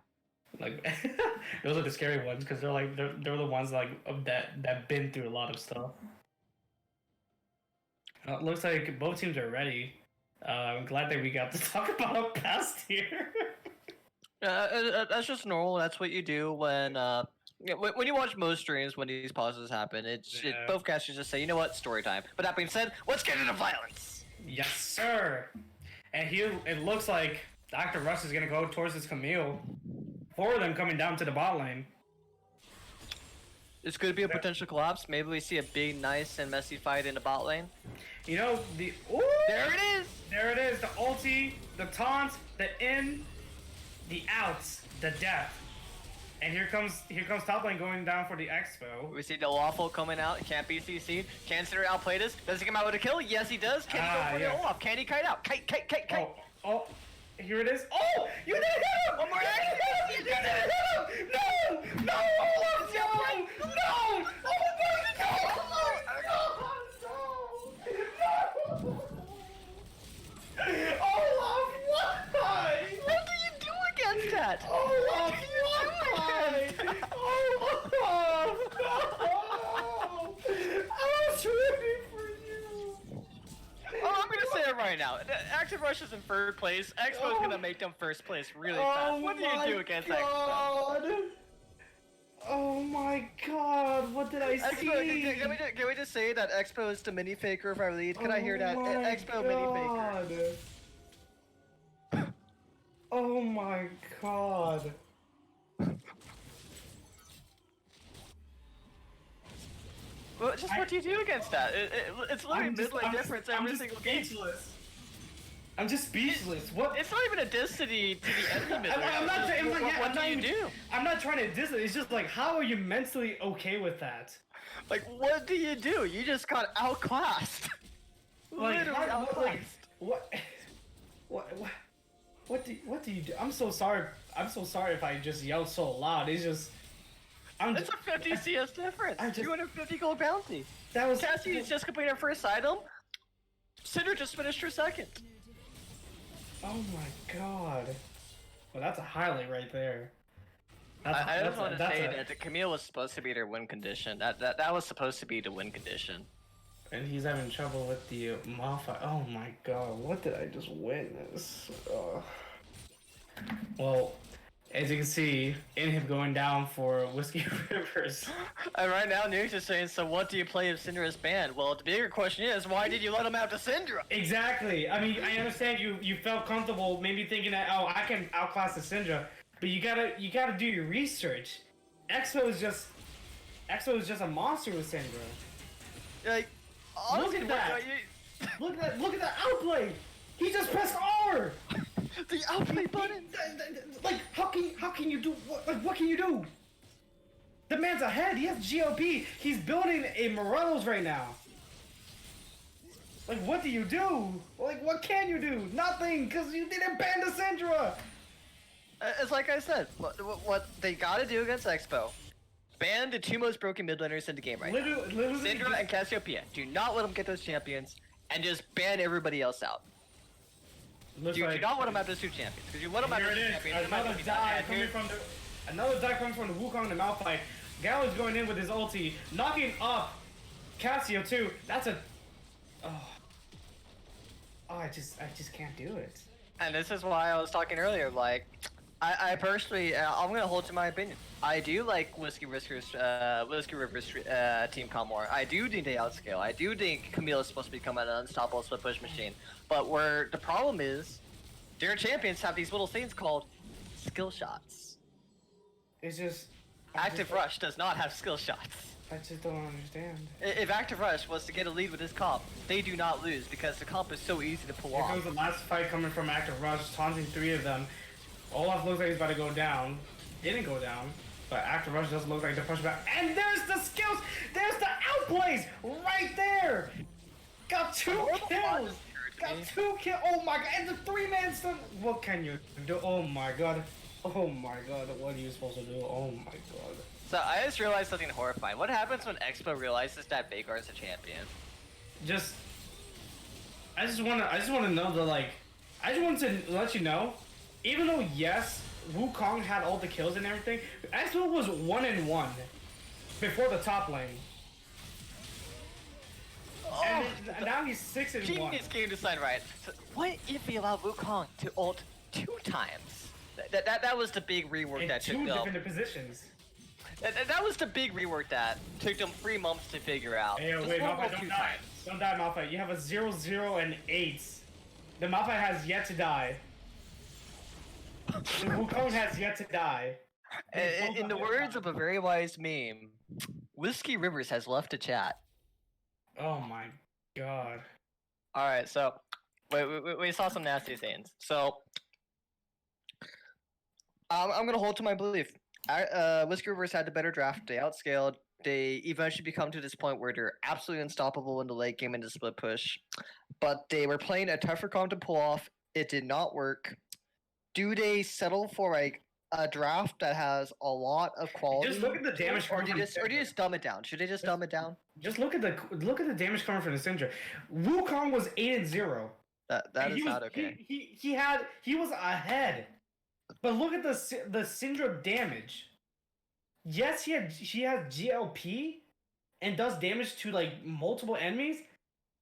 Like those are the scary ones because they're the ones that been through a lot of stuff. It looks like both teams are ready. I'm glad that we got to talk about past here. That's just normal. That's what you do when you watch most streams when these pauses happen. Both casters just say, you know what, story time. But that being said, let's get into violence. Yes, sir. And here it looks like Dr. Rush is gonna go towards his Camille. 4 of them coming down to the bot lane. This could be a potential collapse. Maybe we see a big, nice, and messy fight in the bot lane. You know, there it is! There it is, the ulti, the taunts, the in, the outs, the death. And here comes top lane going down for the expo. We see the Waffle coming out, can't be CC'd. Can Cinder outplay this? Does he come out with a kill? Yes, he does. Can he go for the Olaf? Can he kite out? Kite. Oh, here it is. Oh, you didn't hit him! One more action! You didn't hit him! No! Olaf, no! No! Oh my God! Olaf, why? What do you do against that? Olaf, why? Olaf, no! I was rooting for you. Oh, I'm gonna say it right now. Active Rush is in third place. Expo's gonna make them first place really fast. What do you do against Expo? Oh my God! What did I see? Expo, can we just say that Expo is the mini faker of our lead? Can I hear that? Expo mini faker. Oh my God! Well, what do you do against that? It's literally mid-lane difference every single game. I'm just speechless. What? It's not even a diss to the enemy mid lane. What do you do? I'm not trying to diss it. It's just like, how are you mentally okay with that? Like, what do? You just got outclassed. Like, Literally outclassed. What do you do? I'm so sorry if I just yelled so loud. It's just. It's a 50 CS difference. 250 gold bounty. That was. Cassie's just completed her first item. Cinder just finished her second. Oh my God. Well, that's a highlight right there. I just want to say that the Camille was supposed to be their win condition. That was supposed to be the win condition. And he's having trouble with the Malphite. Oh my God, what did I just witness? Well, as you can see, in him going down for Whiskey Rivers. And right now, Nukes is saying, so what do you play if Syndra is banned? Well, the bigger question is, why did you let him out to Syndra? Exactly. I mean, I understand you felt comfortable maybe thinking that, oh, I can outclass the Syndra, but you gotta do your research. Expo is just a monster with Syndra. Like, honestly, look at that. Look at that outplay. He just pressed R. The outplay button. Like, how can you do what can you do? The man's ahead. He has GOP. He's building a Morelos right now. Like, what do you do? Like, what can you do? Nothing, because you didn't ban the Syndra. It's like I said, what they gotta do against Expo ban the two most broken mid laners in the game right now. Literally, Syndra and Cassiopeia. Do not let them get those champions, and just ban everybody else out. looks You like, do not want them at those two champions, because you let them at here those it two is. champions. Another die coming from the Wukong and Malphite. Gallo's going in with his ulti, knocking up Cassio too. That's a I just can't do it. And this is why I was talking earlier. Like, I personally, I'm gonna hold to my opinion. I do like Whiskey Rivers team comp more. I do think they outscale. I do think Camille is supposed to become an unstoppable split push machine. But where the problem is, their champions have these little things called skill shots. It's just Active Rush does not have skill shots. I just don't understand. If Active Rush was to get a lead with this comp, they do not lose because the comp is so easy to pull Here off. comes the last fight coming from Active Rush, taunting 3 of them. Olaf looks like he's about to go down. Didn't go down, but Active Rush does look like they're pushing back. And there's the skills! There's the outplays! Right there! Got 2 kills! Got 2 kills! Oh my god! And the 3-man stun! What can you do? Oh my god. Oh my god. What are you supposed to do? Oh my god. So I just realized something horrifying. What happens when Expo realizes that Veigar is a champion? I just wanna know that, like, I just want to let you know, even though yes, Wukong had all the kills and everything, Expo was 1-1 before the top lane. Oh, And now he's 6-1. genius game design, right? So what if we allow Wukong to ult 2 times? That was the big rework In that took 2 them. different positions. That was the big rework that took them 3 months to figure out. Hey, Just wait, ult Malphite, 2 don't die. times. Don't die, Malphite. You have a 0-0 and 8. The Malphite has yet to die. The Wukong has yet to die. In the words of a very wise meme, Whiskey Rivers has left the chat. Oh my god. Alright, so we saw some nasty things. So I'm gonna hold to my belief. Whiskey Rivers had the better draft. They outscaled. They eventually become to this point where they're absolutely unstoppable in the late game in the split push. But they were playing a tougher comp to pull off. It did not work. Do they settle for like a draft that has a lot of quality? Just look at the damage or coming do you from just dumb it down? Should they just dumb it down? Just look at the damage coming from the Syndra. Wukong was 8-0. That And is not okay. He was ahead. But look at the Syndra damage. Yes, he has GLP and does damage to like multiple enemies,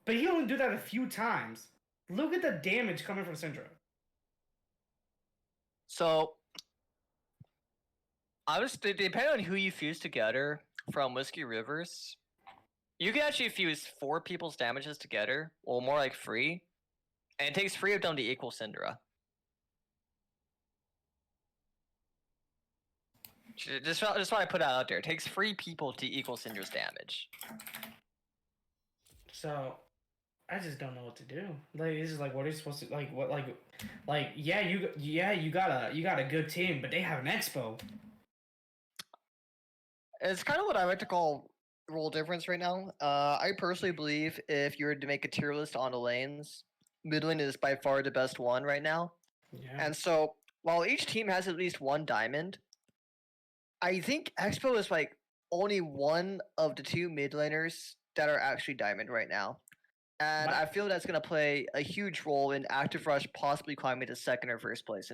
but he only do that a few times. Look at the damage coming from Syndra. So, depending on who you fuse together from Whiskey Rivers, you can actually fuse 4 people's damages together, or more like 3, and it takes 3 of them to equal Syndra. Just what I put out there. It takes 3 people to equal Syndra's damage. So, I just don't know what to do. Like, it's just like, what are you supposed to like? What yeah, you got a good team, but they have an expo. It's kind of what I like to call role difference right now. I personally believe if you were to make a tier list on the lanes, mid lane is by far the best one right now. Yeah. And so, while each team has at least 1 diamond, I think Expo is like only one of the 2 mid laners that are actually diamond right now. And I feel that's going to play a huge role in Active Rush possibly climbing to 2nd or 1st place.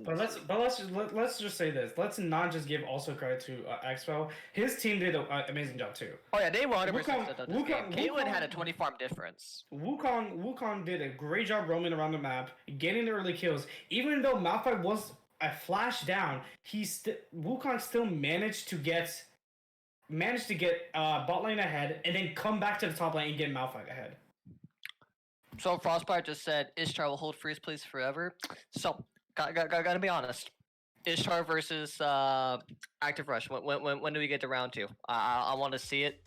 Let's just say this. Let's not just give also credit to Expo. His team did an amazing job too. Oh yeah, they 100% stepped up this game. Caitlyn had a 20 farm difference. Wukong did a great job roaming around the map, getting the early kills. Even though Malphite was a flash down, Wukong still managed to get bot lane ahead and then come back to the top lane and get Malphite ahead. So Frostbite just said Ishtar will hold first place forever. So gotta be honest. Ishtar versus Active Rush. When do we get to round 2? I want to see it.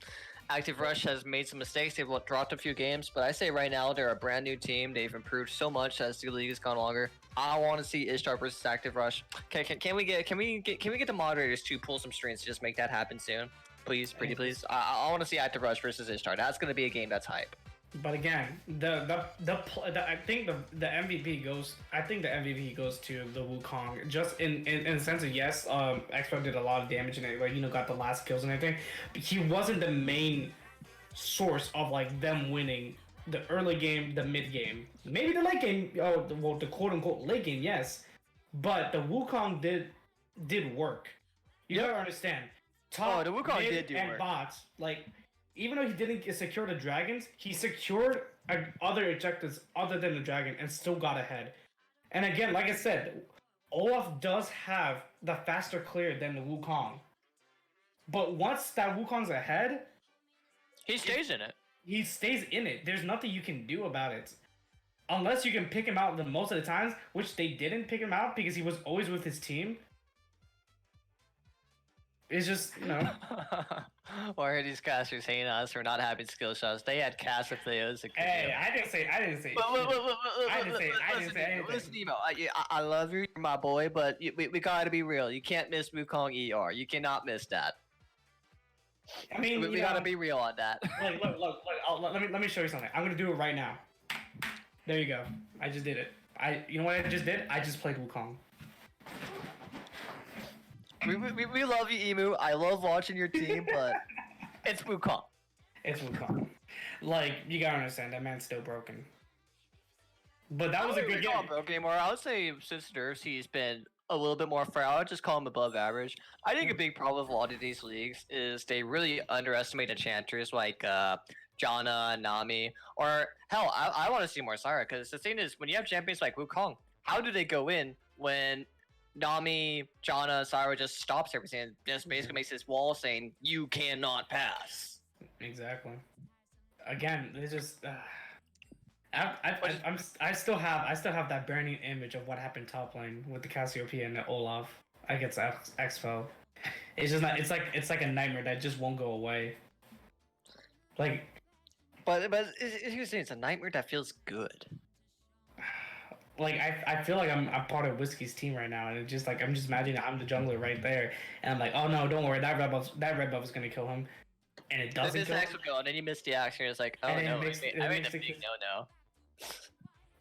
Active Rush has made some mistakes. They've dropped a few games, but I say right now they're a brand new team. They've improved so much as the league has gone longer. I want to see Ishtar versus Active Rush. Can we get the moderators to pull some strings to just make that happen soon? Please, pretty please. I want to see Active Rush versus Ishtar. That's gonna be a game that's hype. But again, I think the MVP goes. I think the MVP goes to the Wukong. Just in the sense of yes, Expo did a lot of damage and it, like got the last kills and everything. But he wasn't the main source of like them winning the early game, the mid game, maybe the late game. Oh, the quote unquote late game, yes. But the Wukong did work. You gotta understand. Top, the Wukong mid, did do and work. bots like even though he didn't secure the dragons, he secured other objectives other than the dragon and still got ahead. And again, like I said, Olaf does have the faster clear than the Wukong. But once that Wukong's ahead, he stays in it. He stays in it. There's nothing you can do about it. Unless you can pick him out the most of the times, which they didn't pick him out because he was always with his team. It's just, Why are these casters hating us for not having skill shots? They had cast if they was a good Hey, I didn't say. I didn't say anything. Listen, Emo, I love you, you're my boy, but we gotta be real. You can't miss Wukong ER. You cannot miss that. I mean, we gotta be real on that. Look. Let me show you something. I'm gonna do it right now. There you go. I just did it. You know what I just did? I just played Wukong. We love you, Emu. I love watching your team, but it's Wukong. It's Wukong. Like, you gotta understand, that man's still broken. But that was a good game. Not broken anymore. I would say since nerfs, he's been a little bit more fair. I would just call him above average. I think a big problem with a lot of these leagues is they really underestimate enchanters like Janna, Nami, or hell, I want to see more Sara, because the thing is, when you have champions like Wukong, how do they go in when Nami, Janna, Sara just stops everything and just basically makes this wall saying, you cannot pass? Exactly. Again, it's just... I still have that burning image of what happened top lane with the Cassiopeia and the Olaf against Expo. It's just not. It's like a nightmare that just won't go away. Like, but here's the thing, it's a nightmare that feels good. Like I feel like I'm part of Whiskey's team right now, and it's just like I'm just imagining I'm the jungler right there, and I'm like, oh no, don't worry, that red buff is gonna kill him, and it doesn't. This axe will go, and then you miss the action. It's like, oh no, I made a big no.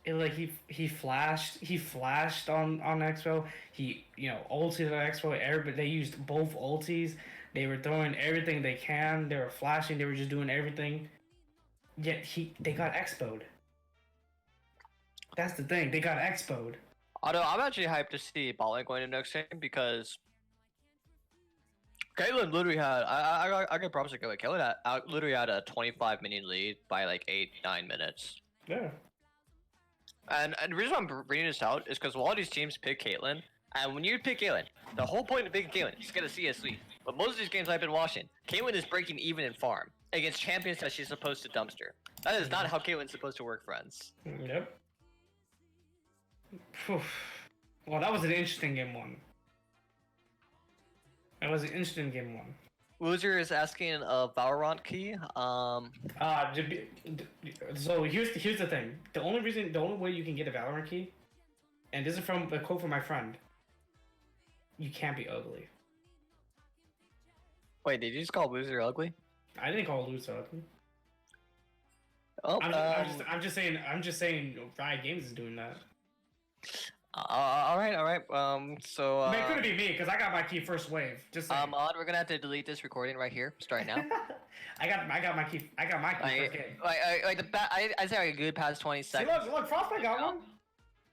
It like he flashed on Expo. He ulted on Expo. Everybody, they used both ultis. They were throwing everything they can. They were flashing. They were just doing everything. Yet they got expoed. That's the thing. They got expoed. Although I'm actually hyped to see Ballin going to next game because Caitlyn literally had I could promise to go with Caitlyn literally had a 25 minute lead by like 8-9 minutes. Yeah. And the reason I'm bringing this out is because a lot of these teams pick Caitlyn, and when you pick Caitlyn, the whole point of picking Caitlyn is to get a CS lead. But most of these games I've been watching, Caitlyn is breaking even in farm against champions that she's supposed to dumpster. That is not how Caitlyn's supposed to work, friends. Yep. Well, that was an interesting game one. That was an interesting game one. Loser is asking a Valorant key. So here's the thing. The only way you can get a Valorant key, and this is from a quote from my friend. You can't be ugly. Wait, did you just call Loser ugly? I didn't call Loser ugly. Oh, I'm just saying. Riot Games is doing that. All right. So. I mean, it couldn't be me because I got my key first wave. Just saying. We're gonna have to delete this recording right here. Start now. I got my key. I got my key first game. I say like a good past 20 seconds. See, look, Frostbite got one.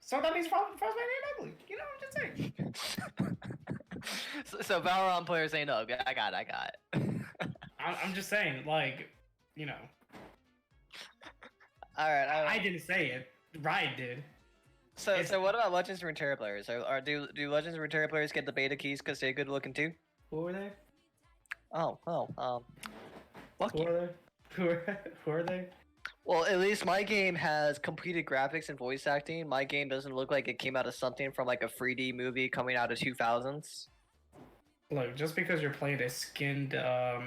So that means Frostbite ain't ugly. You know what I'm just saying. so Valorant players ain't ugly. I got it. I'm just saying, like, you know. All right. I didn't say it. Riot did. So what about Legends of Runeterra players? Do Legends of Runeterra players get the beta keys because they're good looking too? Who are they? Lucky. Who are they? Well, at least my game has completed graphics and voice acting. My game doesn't look like it came out of something from like a 3D movie coming out of 2000s. Look, just because you're playing a skinned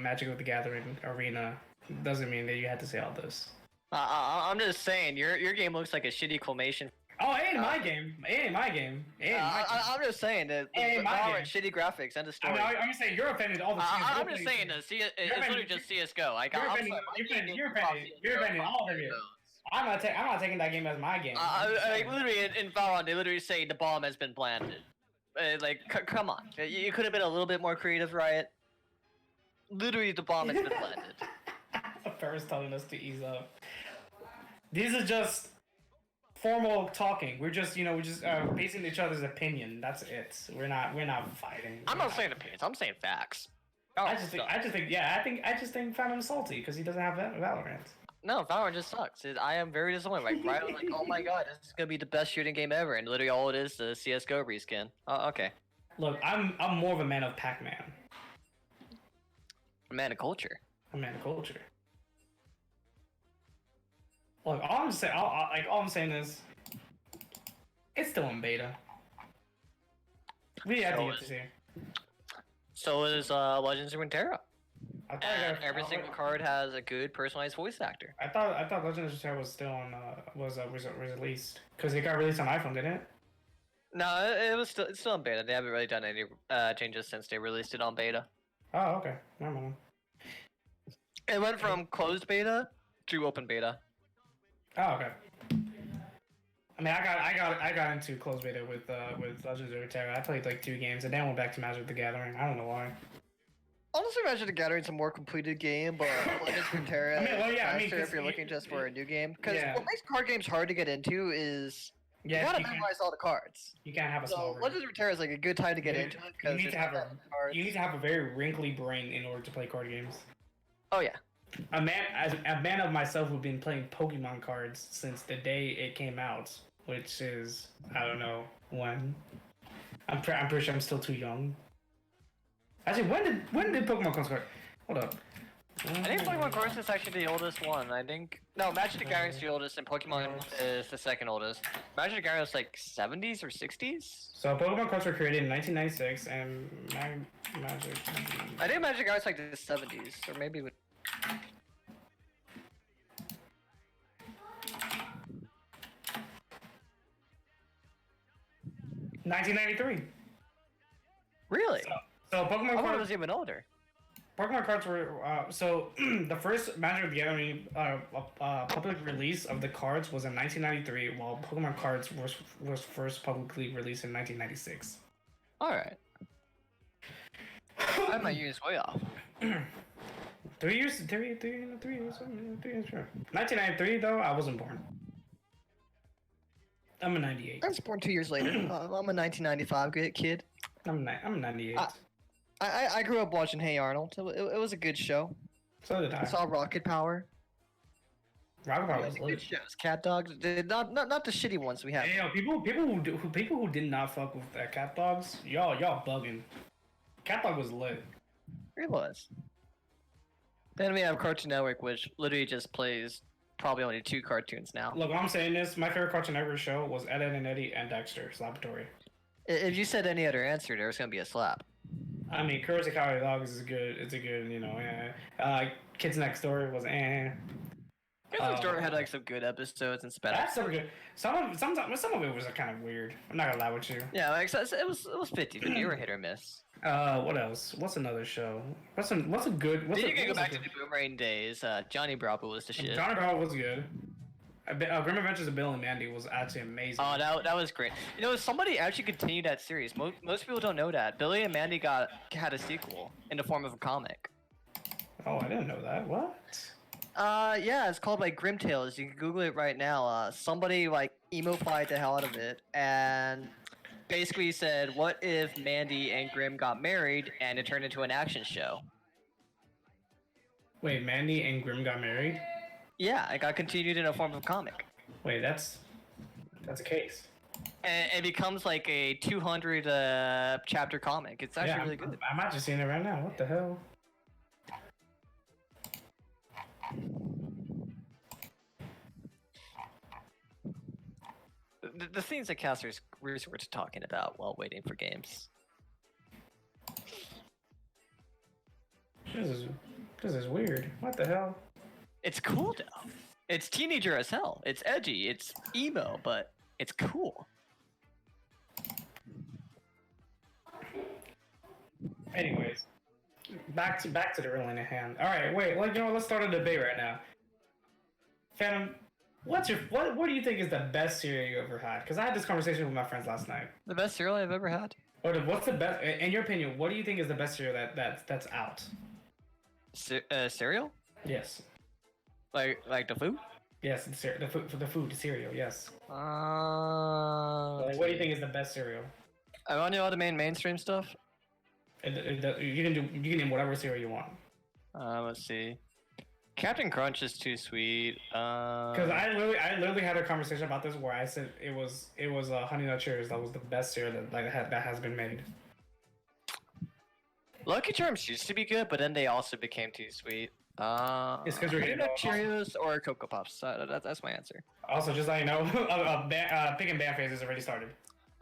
Magic of the Gathering arena doesn't mean that you had to say all this. I'm just saying, your game looks like a shitty Claymation. Oh, it ain't my game. It ain't my game. It ain't my game. I'm just saying that Hey, my Valorant, game. shitty graphics, end of I story. mean, I'm just saying you're offended all the CS:GO I'm just players. saying that it's literally just CS:GO. Like, You're I'm offending. sorry, You're offending all of it. I'm not taking that game as my game. Like literally in Valorant, they literally say the bomb has been planted. Like, come on, you could have been a little bit more creative, Riot. Literally, the bomb has been planted. Ferris telling us to ease up. These are just formal talking. We're just basing each other's opinion. That's it. We're not fighting. I'm not saying opinions. I'm saying facts. I just think Phantom's salty because he doesn't have Valorant. No, Valorant just sucks. I am very disappointed. Like, Riot was like, oh my god, this is gonna be the best shooting game ever, and literally all it is the CS:GO reskin. Oh, okay. Look, I'm more of a man of Pac-Man. A man of culture. A man of culture. Look, all I'm saying is, it's still in beta. We have to get to see. So is Legends of Runeterra. And every single card has a good personalized voice actor. I thought Legends of Runeterra was still on was released because it got released on iPhone, didn't it? No, it's still in beta. They haven't really done any changes since they released it on beta. Oh, okay. Never mind. It went from closed beta to open beta. Oh, okay. I mean, I got into closed beta with Legends of Runeterra. I played like 2 games and then went back to Magic the Gathering. I don't know why. Honestly, Magic the Gathering's a more completed game, but Legends of Runeterra if you're looking just for a new game. Because what makes card games hard to get into is you gotta memorize all the cards. You can't have a small brain. Legends of Runeterra is like a good time to get into it. You need to have a very wrinkly brain in order to play card games. Oh yeah. A man of myself who've been playing Pokemon cards since the day it came out, which is I don't know when. I'm pretty sure I'm still too young. Actually, when did Pokemon cards start? Hold up. I think Pokemon cards is actually the oldest one. I think Magic the Gathering is the oldest, and Pokemon is the second oldest. Magic the Gathering was like 70s or 60s. So Pokemon cards were created in 1996, and Magic. I think Magic the Gathering was like the 70s, or maybe. 1993. Really? So Pokemon I thought cards it was even older. Pokemon cards were so the first Magic the Gathering public release of the cards was in 1993, while Pokemon cards was first publicly released in 1996. All right. I might use way off. 3 years, sure. 1993 though, I wasn't born. I'm a 98. I was born 2 years later. I'm a 1995 kid. I'm 98. I grew up watching Hey Arnold. It was a good show. So did I. I saw Rocket Power. Rocket Power was good shows. Cat Dogs. Not the shitty ones we have. Hey, yo, people who did not fuck with Cat Dogs, y'all bugging. Cat Dog was lit. It was. Then we have Cartoon Network, which literally just plays probably only 2 cartoons now. Look, I'm saying this. My favorite Cartoon Network show was Ed, Edd and Eddy and Dexter's Laboratory. If you said any other answer, there was gonna be a slap. I mean, Courage the Cowardly Dog is good. It's a good, Kids Next Door was Kids Next Door had like some good episodes and sped That's so good. Some of it was kind of weird. I'm not gonna lie with you. Yeah, like so it was 50-50. You were hit or miss. What else? What's another show? What's a good? Then you can go back to the Boomerang days. Johnny Bravo was the shit. Johnny Bravo was good. Grim Adventures of Bill and Mandy was actually amazing. Oh, that was great. You know, somebody actually continued that series. Most people don't know that. Billy and Mandy had a sequel in the form of a comic. Oh, I didn't know that. What? Yeah, it's called like Grim Tales. You can Google it right now. Somebody like emo-fied the hell out of it and basically said, "What if Mandy and Grim got married and it turned into an action show?" Wait, Mandy and Grim got married? Yeah, it got continued in a form of comic. Wait, that's a case. And it becomes like a 200 chapter comic. It's actually really good. I'm actually seeing it right now. What the hell? The scenes that casters resort to talking about while waiting for games. This is weird. What the hell? It's cool though. It's teenager as hell. It's edgy. It's emo, but It's cool. Anyways, back to the real in hand. All right, wait. Like, let's start a debate right now. Phantom, what do you think is the best cereal you ever had? Because I had this conversation with my friends last night. The best cereal I've ever had. Or what's the best, in your opinion? What do you think is the best cereal that's out? Cereal? Yes. Like the food? Yes, the food, the cereal. Yes. What What do you think is the best cereal? I want to know all the mainstream stuff. You can name whatever cereal you want. Let's see. Captain Crunch is too sweet. Because I literally had a conversation about this where I said it was Honey Nut Cheerios that was the best cereal that has been made. Lucky Charms used to be good, but then they also became too sweet. It's because we're Honey getting Nut Cheerios or Cocoa Puffs. That's my answer. Also, just so you know, Pick and Ban phase has already started.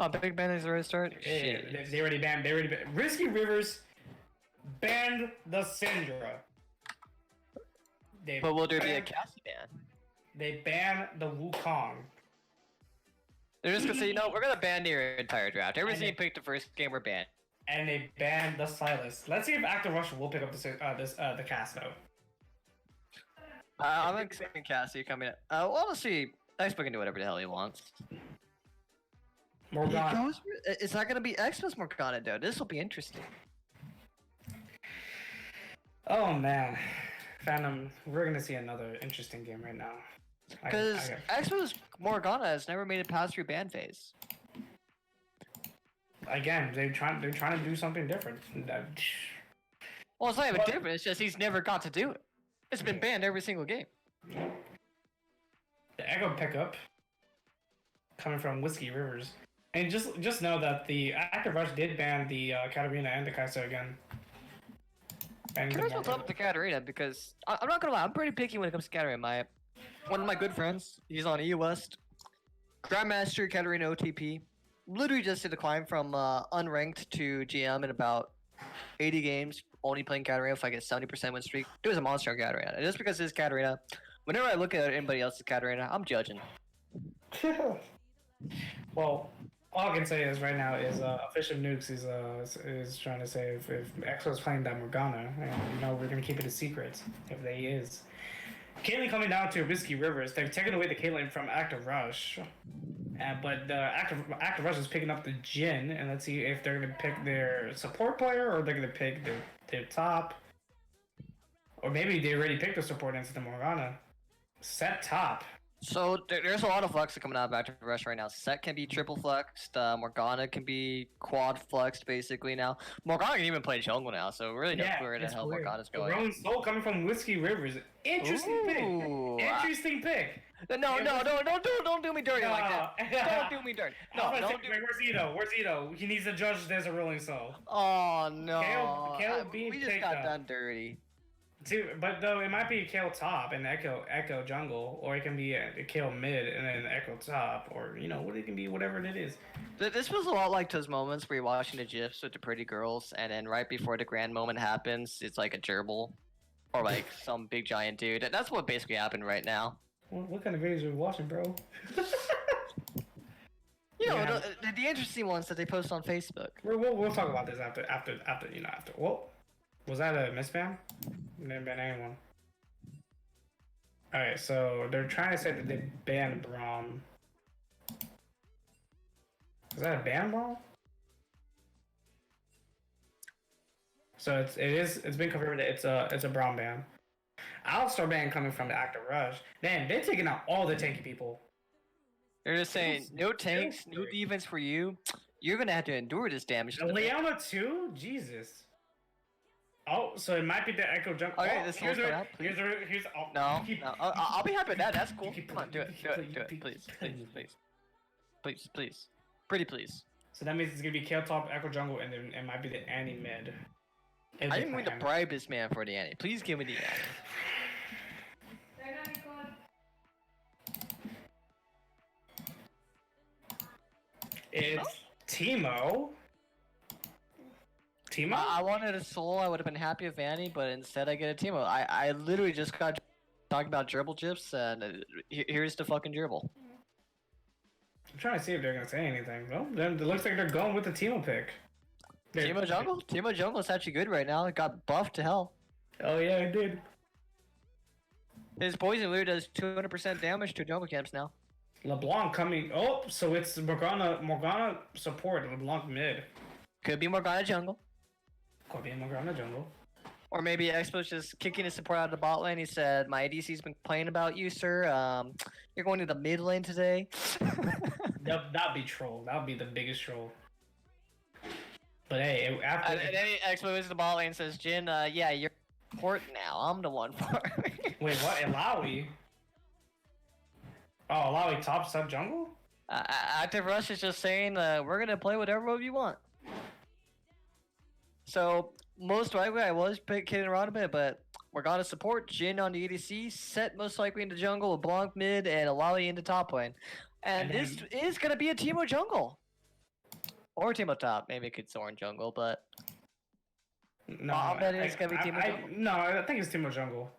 Oh, Big Bang is already started. Yeah, they already banned. Risky Rivers banned the Syndra. But will there be a Cassie ban? They banned the Wukong. They're just gonna say, we're gonna ban your entire draft. Everything you picked the first game, we're banned. And they banned the Silas. Let's see if Active Rush will pick up the cast though. I'm expecting Cassie coming. Honestly, X can do whatever the hell he wants. Morgana. It's not gonna be Xmas Morgana though. This will be interesting. Oh man, Phantom, we're gonna see another interesting game right now. Because Xmas Morgana has never made it past your ban phase. Again, they're trying to do something different. Well, it's not even different. It's just he's never got to do it. It's been banned every single game. The Echo pickup coming from Whiskey Rivers, and just know that the Active Rush did ban the Katarina and the Kaiser again. Can I still talk to Katarina because I'm not gonna lie, I'm pretty picky when it comes to Katarina. One of my good friends, he's on EU West, Grandmaster Katarina OTP. Literally just did a climb from unranked to GM in about 80 games, only playing Katarina for like a 70% win streak. It was a monster on Katarina. And just because it's Katarina, whenever I look at anybody else's Katarina, I'm judging. Well, all I can say is right now is Official Nukes is trying to say if Exo's playing that Morgana, and we're gonna keep it a secret if they is. Caitlyn coming down to Whiskey Rivers, they're taking away the Caitlyn from Active Rush. But the Active Rush is picking up the Jin, and let's see if they're gonna pick their support player or they're gonna pick their top, or maybe they already picked the support into the Morgana. Set top. So there's a lot of flexes coming out of Active Rush right now. Set can be triple flexed. Morgana can be quad flexed basically now. Morgana can even play jungle now, so really knows where the hell Morgana's going. Rowan Soul coming from Whiskey Rivers. Interesting pick. Interesting pick. No, don't do me dirty like that. Don't do me dirty. No, don't do. Where's Ito? Where's Ito? He needs to judge this a Rolling Soul. Oh no. Kale being we just got done dirty. But though it might be Kale top and Echo jungle, or it can be a Kale mid and then Echo top, or what it can be, whatever it is. This was a lot like those moments where you're watching the gifs with the pretty girls, and then right before the grand moment happens, it's like a gerbil, or like some big giant dude. That's what basically happened right now. What kind of videos are you watching, bro? The interesting ones that they post on Facebook. We'll talk about this after. Well, was that a misban? Didn't ban anyone. Alright, so they're trying to say that they banned Braum. Is that a ban, Braum? So it's been confirmed that it's a Braum ban. Alistar ban coming from the Active Rush. Man, they're taking out all the tanky people. They're just saying no tanks, no defense for you. You're gonna have to endure this damage. Leona too? Jesus. Oh, so it might be the Echo jump. Okay, this one's coming out, please. No. I'll be happy with that. That's cool. Come on, do it, please. Pretty please. So that means it's gonna be Kale top, Echo jungle, and then it might be the Annie mid. I didn't mean to bribe this man for the Annie. Please give me the Annie. It's Teemo. Teemo? I wanted a soul. I would have been happy with Annie, but instead I get a Teemo. I literally just got talking about gerbil gifs, and here's the fucking gerbil. I'm trying to see if they're gonna say anything. Well, then it looks like they're going with the Teemo pick. Teemo Jungle? Teemo Jungle is actually good right now. It got buffed to hell. Oh yeah, it did. His poison lure does 200% damage to jungle camps now. LeBlanc coming. Oh, so it's Morgana support. LeBlanc mid. Could be Morgana jungle. Could be Morgana jungle. Or maybe Expo's just kicking his support out of the bot lane. He said, "My ADC's been complaining about you, sir. You're going to the mid lane today." That'd be troll. That'd be the biggest troll. But hey, after and then Expo goes to the bot lane and says, "Jin, yeah, you're port now. I'm the one for it." Wait, what? Ilaoi? Oh, Ilaoi top sub jungle? Active Rush is just saying, we're gonna play whatever move you want. So most likely, I was kidding around a bit, but we're gonna support Jin on the ADC, set most likely into jungle, LeBlanc mid, and Ilaoi into top lane. And this is gonna be a Teemo jungle. Or Teemo top. Maybe it could Soren jungle, but No, I bet it's gonna be Teemo jungle. No, I think it's Teemo jungle.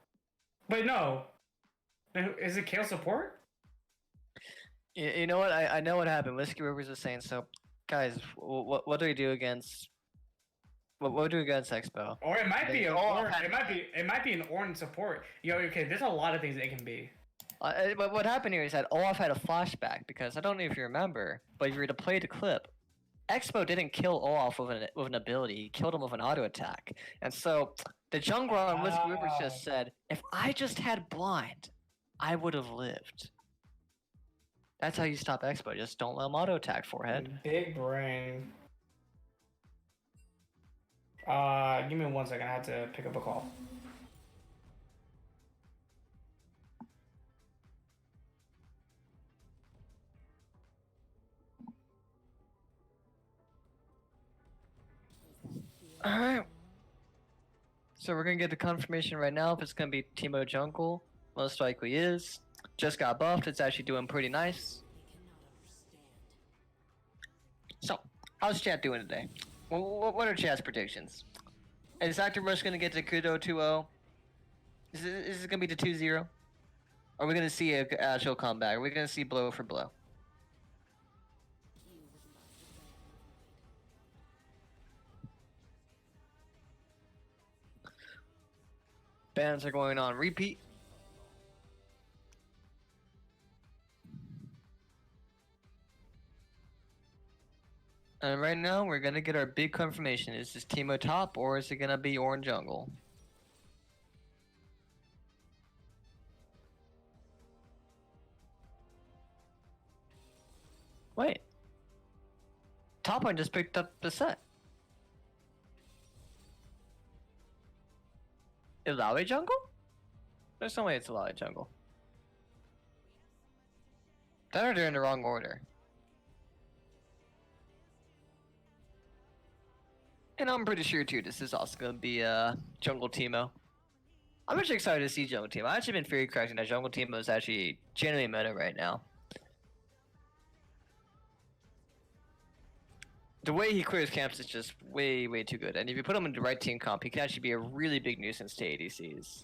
Wait, no. Is it Kale support? You know what? I know what happened. Whiskey Rivers is saying so. Guys, what do we do against? What do we against Expo? Or it might be it might be an Ornn support. Yo, okay, there's a lot of things it can be. But what happened here is that Olaf had a flashback because I don't know if you remember, but if you were to play the clip, Expo didn't kill Olaf with an ability. He killed him with an auto attack. And so the jungler on Whiskey Rivers just said, if I just had blind, I would have lived. That's how you stop Expo. Just don't let him auto attack forehead. Big brain. Give me 1 second. I had to pick up a call. Alright. So we're gonna get the confirmation right now if it's gonna be Teemo Jungle. Most likely is. Just got buffed. It's actually doing pretty nice. So, how's chat doing today? What are chat's predictions? Is Active Rush gonna get to Kudo 2-0? Is it gonna be to 2-0? Are we gonna see a actual comeback? Are we gonna see blow for blow? Bans are going on repeat. And right now, we're gonna get our big confirmation. Is this Teemo top, or is it gonna be Ornn jungle? Wait. Top lane just picked up the set. Ilaoi jungle? There's no way it's Ilaoi jungle. Then or they're in the wrong order. And I'm pretty sure too this is also gonna be Jungle Teemo. I'm actually excited to see Jungle Teemo. I've actually been very correcting that Jungle Teemo is actually genuinely meta right now. The way he clears camps is just way too good. And if you put him in the right team comp, he can actually be a really big nuisance to ADCs.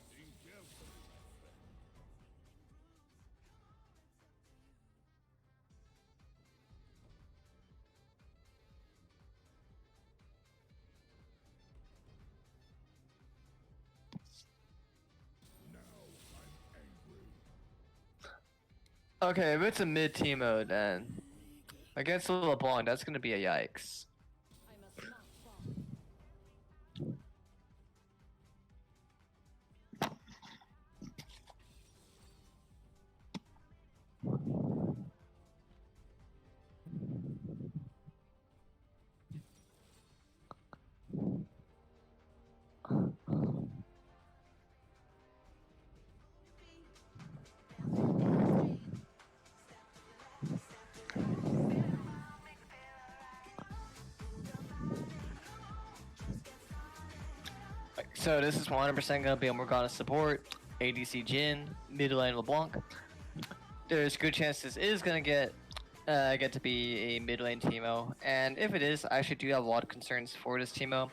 Okay, if it's a mid Teemo, then against LeBlanc, that's gonna be a yikes. So this is 100% gonna be a Morgana support, ADC Jin, mid lane LeBlanc. There's a good chance this is gonna get to be a mid lane Teemo, and if it is, I actually do have a lot of concerns for this Teemo.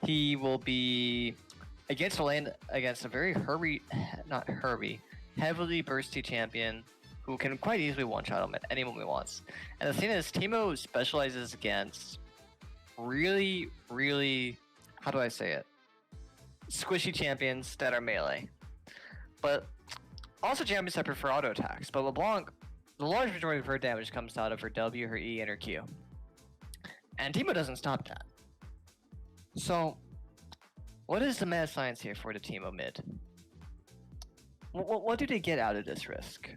He will be against a lane against a very heavily bursty champion who can quite easily one-shot him at any moment he wants. And the thing is, Teemo specializes against really, really, how do I say it? Squishy champions that are melee. But also champions that prefer auto attacks. But LeBlanc, the large majority of her damage comes out of her W, her E, and her Q. And Teemo doesn't stop that. So, what is the mad science here for the Teemo mid? What do they get out of this risk?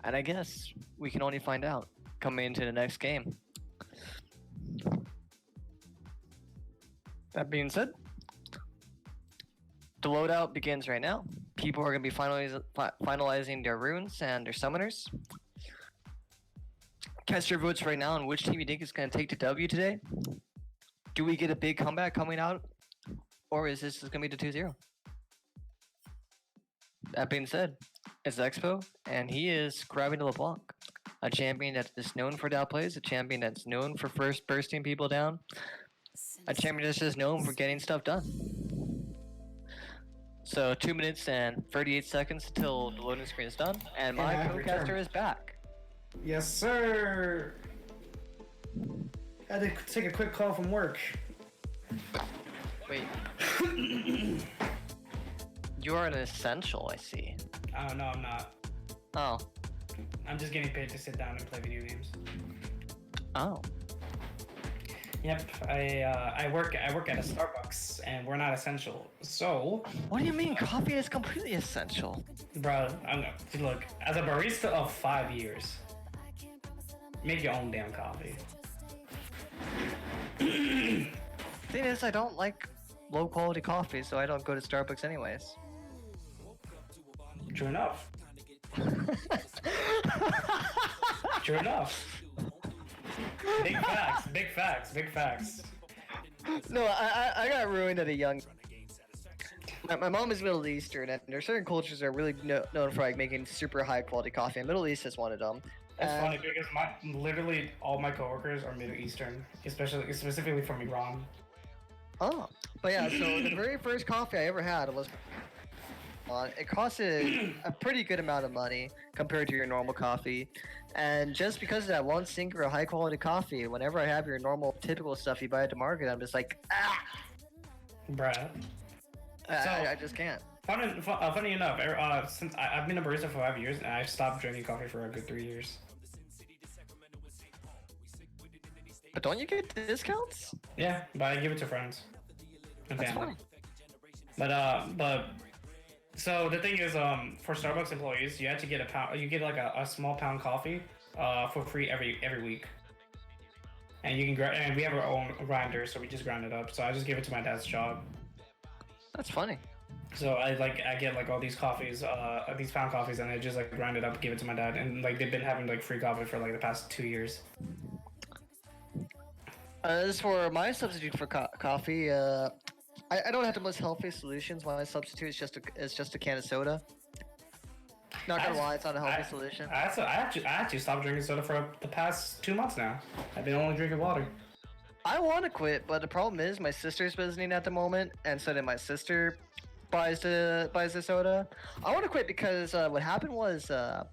And I guess we can only find out coming into the next game. That being said, the loadout begins right now. People are going to be finalizing their runes and their summoners. Cast your votes right now on which team you think is going to take the W today. Do we get a big comeback coming out? Or is this going to be the 2-0? That being said, it's Expo, and he is grabbing the LeBlanc. A champion that is known for outplays, a champion that's known for first bursting people down, a champion that's just known for getting stuff done. So 2 minutes and 38 seconds until the loading screen is done, and my co-caster is back. Yes, sir. I had to take a quick call from work. Wait. You are an essential, I see. Oh, no, I'm not. Oh. I'm just getting paid to sit down and play video games. Oh. Yep, I work at a Starbucks, and we're not essential. So, What do you mean? Coffee is completely essential. bro, look, as a barista of 5 years, make your own damn coffee. Thing is, I don't like low quality coffee, so I don't go to Starbucks anyways. True enough. True enough. Big facts, big facts, big facts. No, I got ruined at a young. My mom is Middle Eastern, and there are certain cultures that are really known for like making super high quality coffee, and Middle East is one of them. It's funny because literally all my coworkers are Middle Eastern, specifically from Iran. Oh, but yeah, so the very first coffee I ever had was. It costed a pretty good amount of money compared to your normal coffee, and just because of that one sinker of high quality coffee, whenever I have your normal typical stuff you buy at the market, I'm just like, ah, Bruh. I just can't. Funny enough, since I've been a barista for 5 years, and I've stopped drinking coffee for a good 3 years. But don't you get discounts? Yeah, but I give it to friends and That's family. fine. But so the thing is, for Starbucks employees, you have to get a pound. You get like a small pound coffee, for free every week. And you can and we have our own grinder, so we just grind it up. So I just give it to my dad's job. That's funny. So I get like all these coffees, these pound coffees, and I just like grind it up, give it to my dad, and like they've been having like free coffee for like the past 2 years. As for my substitute for coffee, I don't have the most healthy solutions. My substitute is just a can of soda. Not gonna lie, it's not a healthy solution. I actually stopped drinking soda for the past 2 months now. I've been only drinking water. I want to quit, but the problem is my sister's visiting at the moment, and so then my sister buys the soda. I want to quit because what happened was a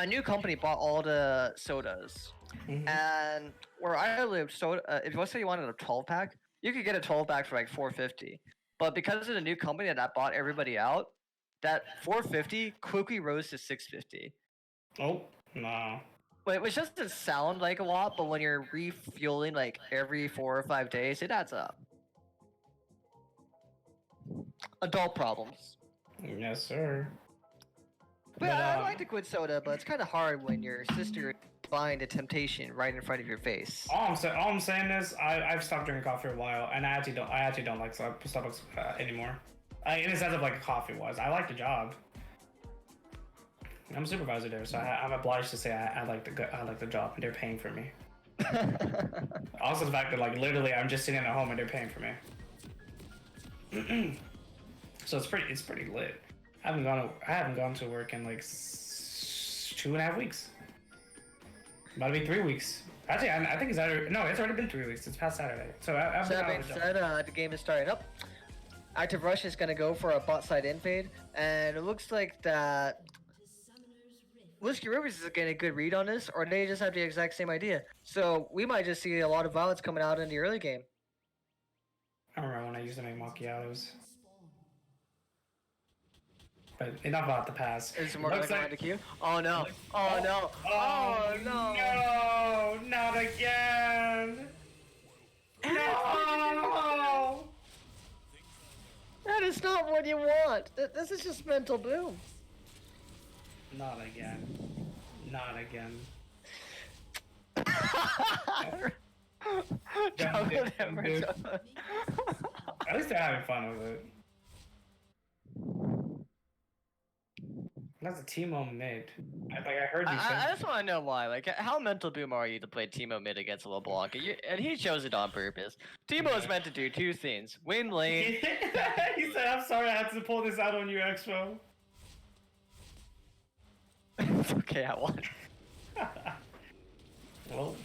new company bought all the sodas, and where I lived, soda. If let's say you wanted a 12-pack, you could get a 12-pack for like $4.50. But because of the new company that bought everybody out, that $4.50 quickly rose to $6.50. Oh no. Which doesn't sound like a lot, but when you're refueling like every 4 or 5 days, it adds up. Adult problems. Yes, sir. But I'd like to quit soda, but it's kind of hard when your sister is buying the temptation right in front of your face. All I'm saying is I've stopped drinking coffee for a while, and I actually don't like Starbucks anymore. In the sense of like coffee was. I like the job. I'm a supervisor there, so I'm obliged to say I like the job, and they're paying for me. Also, the fact that like literally I'm just sitting at home and they're paying for me. So it's pretty lit. I haven't gone to work in like 2.5 weeks. About to be 3 weeks. Actually, I think it's already been 3 weeks. It's past Saturday. So that being said, the game is starting up. Active Rush is going to go for a bot side invade, and it looks like that Whiskey Rivers is getting a good read on this, or they just have the exact same idea. So we might just see a lot of violence coming out in the early game. I remember when I used to make macchiatos. But enough about the past. Is more Looks like like- the queue? Oh no! Oh no! Oh, no! No! Not again! No! That is not what you want. This is just mental boom. Not again. Not again. Jungle Dude. Hammer. At least they're having fun with it. That's a Teemo mid. I heard you I say. just want to know why. Like, how mental boom are you to play Teemo mid against LeBlanc? And he chose it on purpose. Teemo is meant to do two things: win lane. He said, "I'm sorry, I had to pull this out on you, Expo." It's okay, I won. Well,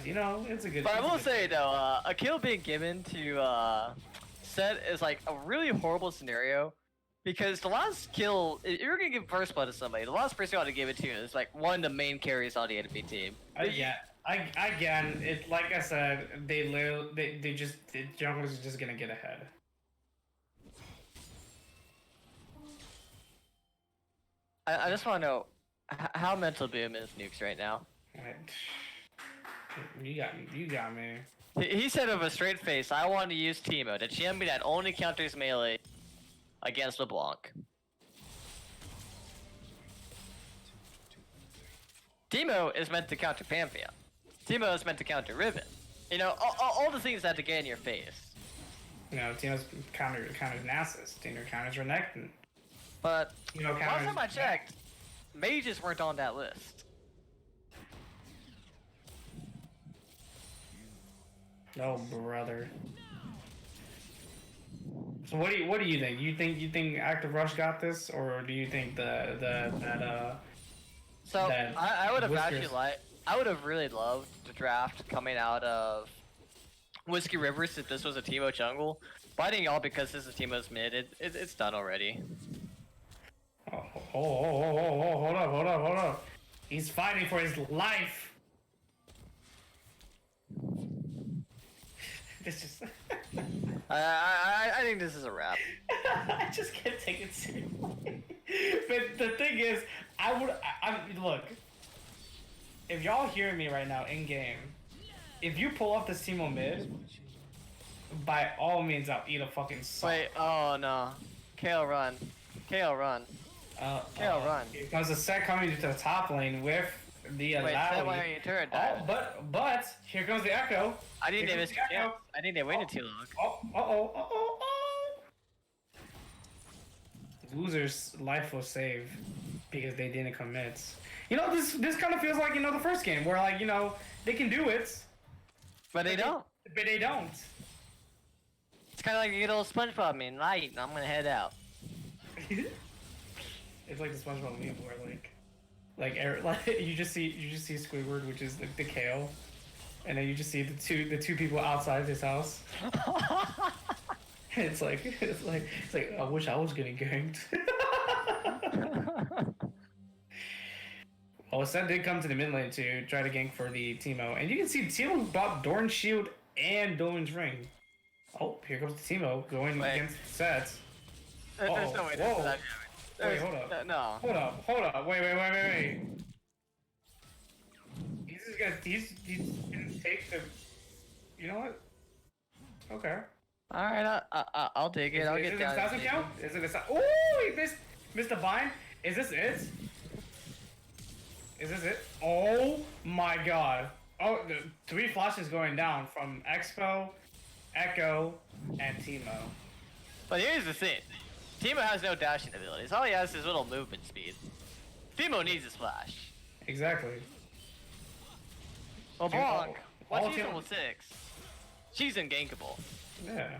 you know, it's a good. But I it's a will good- say though, a kill being given to Set is like a really horrible scenario. Because the last kill, if you're gonna give first blood to somebody, the last person you ought to give it to is like one of the main carries on the enemy team. Yeah, again, it like I said, the junglers are just gonna get ahead. I just want to know how mental boom is Nukes right now. Right. You got me. You got me. He said with a straight face, "I want to use Teemo, the champion that only counters melee against LeBlanc." Teemo is meant to counter Pantheon. Teemo is meant to counter Riven. You know, all the things that to get in your face. You know, Tino's counters Nasus. Tino counters Renekton. But You know, last counters. time I checked, mages weren't on that list. Oh brother. So what do you think? You think Active Rush got this, or do you think So that I would have Whiskers- actually I would have really loved the draft coming out of Whiskey Rivers if this was a Teemo jungle. But I think all because this is Teemo's mid, it's done already. hold up. He's fighting for his life. This is. I think this is a wrap. I just can't take it seriously. But the thing is, I look. If y'all hear me right now in game, if you pull off this Teemo mid, by all means, I'll eat a fucking salt. Wait, oh no. Kale run. Kale run. Kale run. Here comes the set coming to the top lane with the Wait, Seth, why Alawi. are you turret? Oh, but here comes the Echo. I think they here missed comes your the chance. I think they waited too long. Oh. Loser's life was saved because they didn't commit. You know, this kind of feels like, you know, the first game where, like, you know, they can do it, But they don't. but they don't. It's kind of like a little SpongeBob meme. Light, I'm gonna head out. It's like the SpongeBob meme where like you just see Squidward, which is the Kale, and then you just see the two people outside his house. It's like I wish I was getting ganked. Well, Seth did come to the mid lane to try to gank for the Teemo, and you can see Teemo bought Dorn's shield and Dolan's ring. Oh, here comes the Teemo going against Seth. There's no way to whoa. do that. Wait, hold up. No. Hold up. Wait. He's gonna take the. You know what? Okay. All right, I'll take it. I'll Is get it down. a thousand count? Is it a? Oh, he missed the bind. Is this it? Is this it? Oh my god. Oh, the 3 flashes going down from Expo, Echo, and Teemo. But here's the thing. Teemo has no dashing abilities. All he has is little movement speed. Teemo needs his flash. Exactly. Well, Blanc, all once she's Teemo- level 6, she's ungankable. Yeah.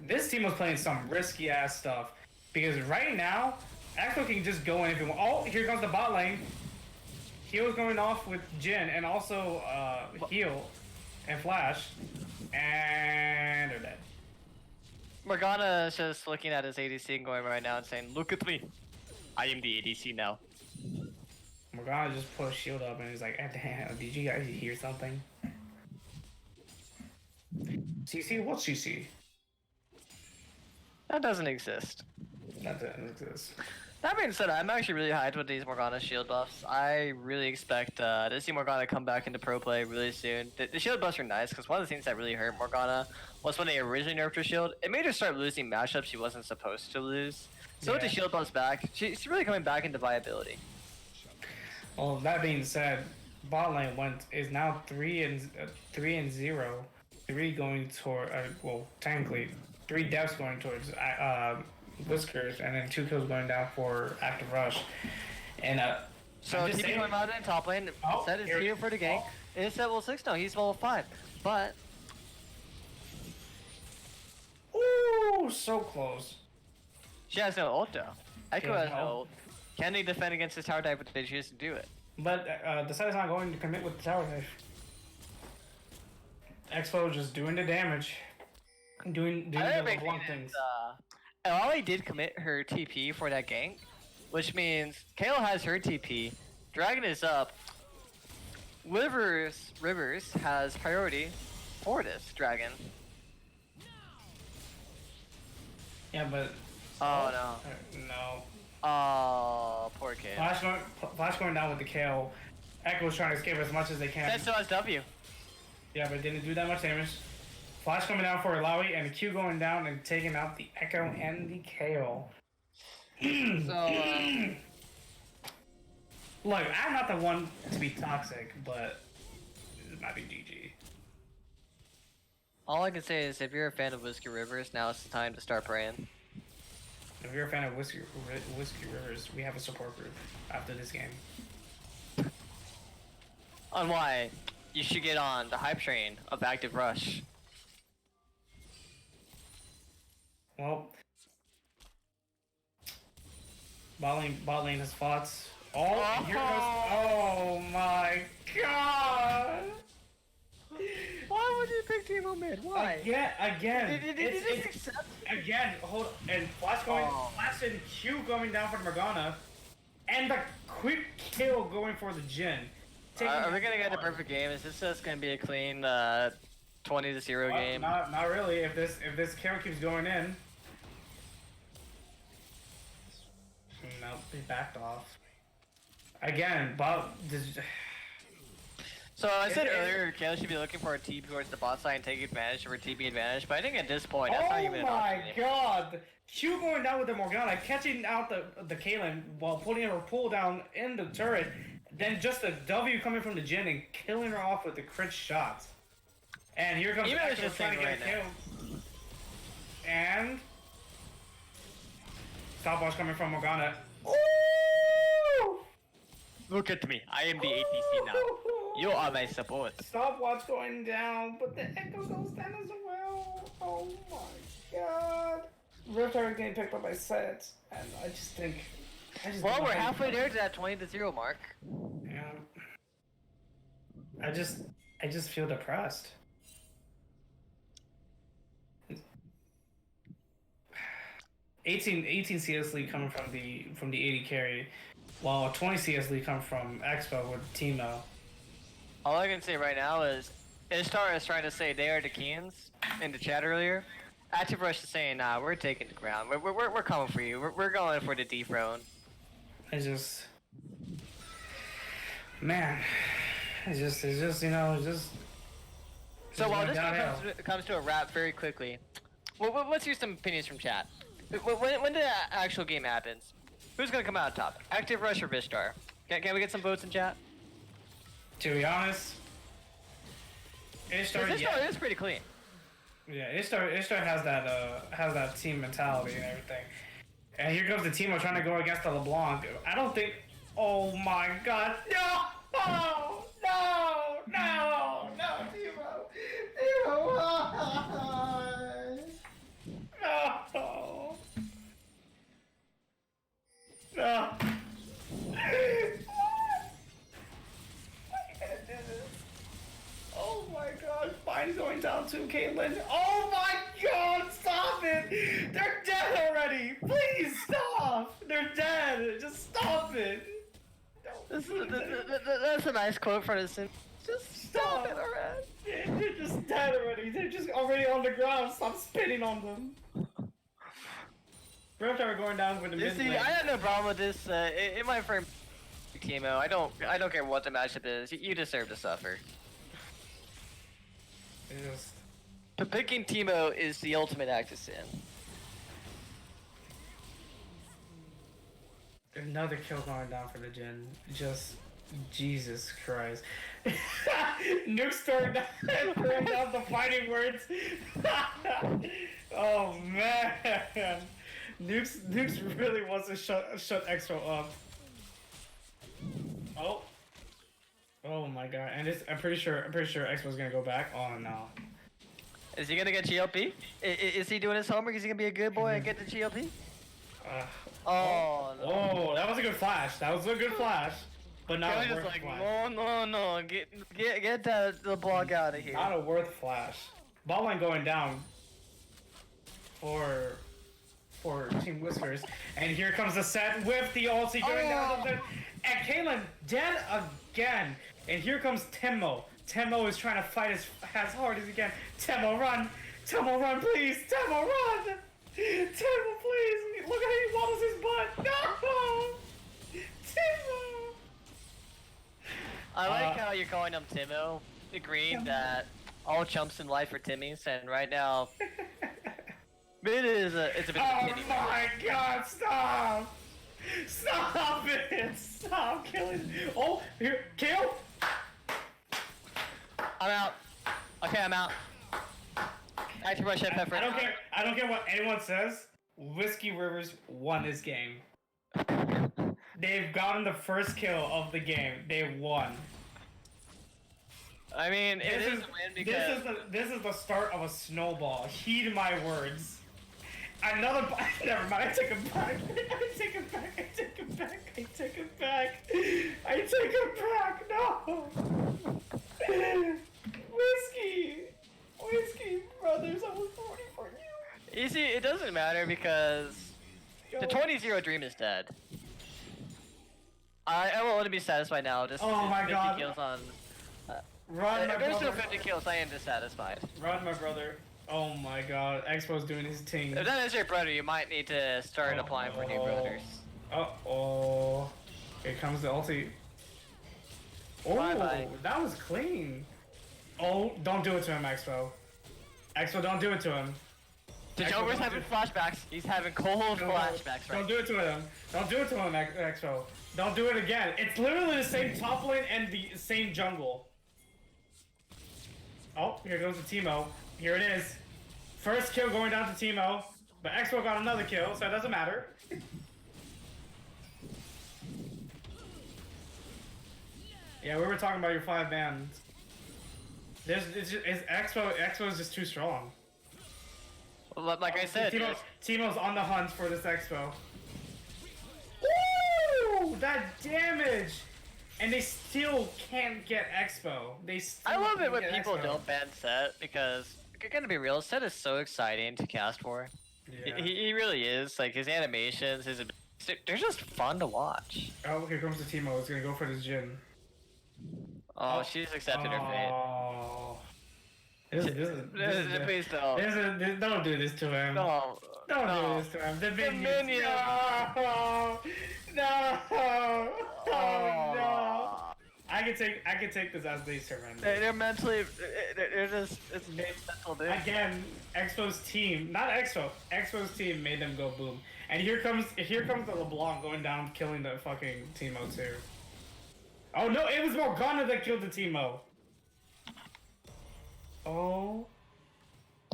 This team was playing some risky ass stuff because right now, Expo can just go in if he wants. Oh, here comes the bot lane. Heal's going off with Jin and also heal and flash, and they're dead. Morgana is just looking at his ADC and going right now and saying, "Look at me. I am the ADC now." Morgana just put a shield up and he's like, eh, damn, did you guys hear something? CC? What's CC? That doesn't exist. That doesn't exist. That being said, I'm actually really hyped with these Morgana shield buffs. I really expect to see Morgana come back into pro play really soon. The shield buffs are nice because one of the things that really hurt Morgana was when they originally nerfed her shield. It made her start losing matchups she wasn't supposed to lose. So with the shield buffs back, she's really coming back into viability. Well, that being said, bot lane is now 3-0. 3 going toward well, technically 3 deaths going towards Whiskers, and then 2 kills going down for Active Rush. And so TP going out in top lane. Set is here for the gank. It's level 6 now. He's level 5, but ooh, so close. She has no ult though. Echo has no ult. Can they defend against this tower dive, but they choose to do it? But the side is not going to commit with the tower dive. Expo just doing the damage, doing the LeBlanc things. Lally did commit her TP for that gank, which means Kayle has her TP. Dragon is up. Rivers has priority for this dragon. Yeah, but oh no. No. Oh, poor kid. Flash going down with the Kayle. Echo's trying to escape as much as they can. That still has W. Yeah, but didn't do that much damage. Flash coming down for Alawi and the Q going down and taking out the Echo and the Kayle. So, look, I'm not the one to be toxic, but it might be GG. all I can say is if you're a fan of Whiskey Rivers, now it's the time to start praying. If you're a fan of Whiskey Rivers, we have a support group after this game. On why you should get on the hype train of Active Rush. Well, bot lane has fought. Oh, here goes. Oh my god! Why would you pick Teemo mid? Why? Again. Again, hold and Flash and Q going down for the Morgana, and the quick kill going for the Jhin. Are we gonna get a perfect game? Is this just gonna be a clean 20-0 game? Not really. If this kill keeps going in. Nope, he backed off. Again, So I said earlier, Kayle should be looking for a TP towards the bot side and take advantage of her TP advantage, but I think at this point that's not even an option. Oh my god! Q going down with the Morgana, catching out the Kaylin while putting her pull down in the turret, then just a W coming from the Jhin and killing her off with the crit shots. And here comes Echo trying to get a kill. And stopwatch coming from Morgana. Ooh! Look at me, I am the ATC now. You are my support. Stopwatch going down, but the Echo goes down as well. Oh my god. Rift are getting picked up by Sets, and I just think... Well, we're halfway there to that 20-0 mark. Yeah. I just feel depressed. 18 CS lead coming from the 80 carry, while 20 CS lead come from Expo with Teemo. All I can say right now is Ishtar is trying to say they are the Keens in the chat earlier. Active Rush is saying, nah, we're taking the ground. We're coming for you. We're going for the dethrone. Man, it's just you know, So while this game comes to a wrap very quickly, let's hear some opinions from chat. When the actual game happens, who's gonna come out top? Active Rush or Vishtar? Can we get some votes in chat? To be honest, Ishtar is pretty clean. Yeah, Ishtar has that team mentality and everything. And here comes the Teemo trying to go against the LeBlanc. I don't think. Oh my God! No! Teemo! Why? No! No! Oh my god, Spine's going down to Caitlyn. Oh my god, stop it! They're dead already! Please stop! They're dead! Just stop it! No. That's a nice quote from the Sim. Just stop it already. They're just dead already. They're just already on the ground. Stop spitting on them. Grove Tower going down with the mid See, lane. I have no problem with this. In my frame, Teemo, I don't care what the matchup is. You deserve to suffer. It's just... But picking Teemo is the ultimate act of sin. Another kill going down for the Jin. Just Jesus Christ. Nuke's throwing down the fighting words. Oh man. Nuke's really wants to shut Expo up. Oh. Oh my god. And I'm pretty sure Expo's gonna go back. Oh no. Is he gonna get GLP? Is he doing his homework? Is he gonna be a good boy and get the GLP? Oh no. Oh, that was a good flash. That was a good flash. But not a just worth like, flash. no. Get the block out of here. Not a worth flash. Ball line going down for Team Whiskers. And here comes the set with the ulti going down. And Caitlyn dead again. And here comes Temo. Temo is trying to fight as hard as he can. Temo, run! Temo, run, please! Temo, run! Temo, please! Look how he wobbles his butt! No! Temo! I like how you're calling him Timo, agreeing that all chumps in life are Timmys, and right now, it's a bit of a kitty. Oh my god, stop! Stop it! Stop killing! Oh, here, kill! I'm out. Okay, I'm out. Active rush head pepper. I don't care what anyone says. Whiskey Rivers won this game. They've gotten the first kill of the game. They won. I mean, it is a win because this is the start of a snowball. Heed my words. Never mind. I take it back. I take it back. I take it back. I take it back. I take it back. No. Whiskey brothers, I was rooting for you. You see, it doesn't matter because the 20-0 dream is dead. I will only be satisfied now. Just Oh my 50 god. kills on. Run, my if there's brother. still 50 kills, I am dissatisfied. Run, my brother. Oh my god. Expo's doing his thing. If that is your brother, you might need to start applying for new brothers. Uh-oh. Here comes the ulti. Oh, Bye-bye. That was clean. Oh, don't do it to him, Expo. Expo, don't do it to him. The Expo, Joker's don't having do- flashbacks. He's having cold flashbacks right Don't do it to him. Don't do it to him, Expo. Don't do it again. It's literally the same top lane and the same jungle. Oh, here goes the Teemo. Here it is. First kill going down to Teemo. But Expo got another kill, so it doesn't matter. Yeah, we were talking about your 5 bands. Expo is just too strong. Well, like I said, Teemo's on the hunt for this Expo. Ooh, that damage! And they still can't get Expo. I love it when can't get people Expo. don't ban Set because, gonna be real, Set is so exciting to cast for. Yeah. He really is. Like, his animations, they're just fun to watch. Oh, here comes the Teemo. He's gonna go for this Jin. Oh, she's accepted her fate. Oh. This is Please don't. don't do this to him. No. Don't no. do this to him. The minions. minions. No. No. Oh no. I can take this as they surrender. They're mentally, they're just, it's mental, dude. Again, Expo's team, not Expo, Expo's team made them go boom. And here comes the LeBlanc going down, killing the fucking Teemo too. Oh no, it was Morgana that killed the Teemo. Oh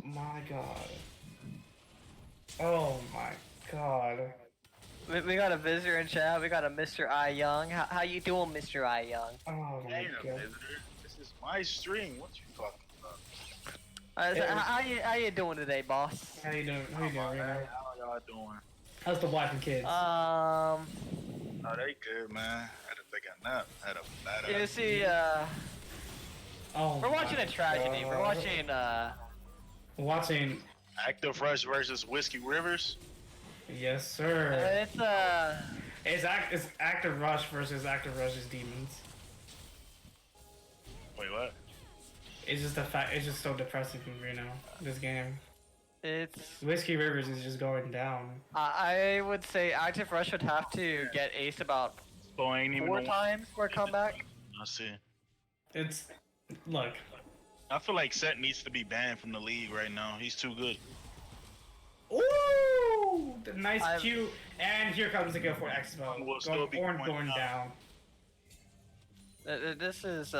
my god. Oh my god. We got a visitor in chat. We got a Mr. I Young. How you doing, Mr. I Young? Oh my Damn, god. visitor. This is my stream. What you talking about? How you doing today, boss? How you doing? How you doing, Reno? How y'all doing? How's the wife and kids? Oh, they good, man. Had to take a nap. You see, Oh we're watching my a tragedy. God. We're watching, Watching. Active Rush versus Whiskey Rivers. Yes, sir. it's It's Active Rush versus Active Rush's demons. Wait, what? It's just the fact. It's just so depressing for me right now. This game. It's. Whiskey Rivers is just going down. I would say Active Rush would have to get aced about So I ain't even 4 know- times for a comeback. I see. It's look. I feel like Set needs to be banned from the league right now. He's too good. Ooh, the nice cue, and here comes the kill for Expo. Will still be Going going down. This is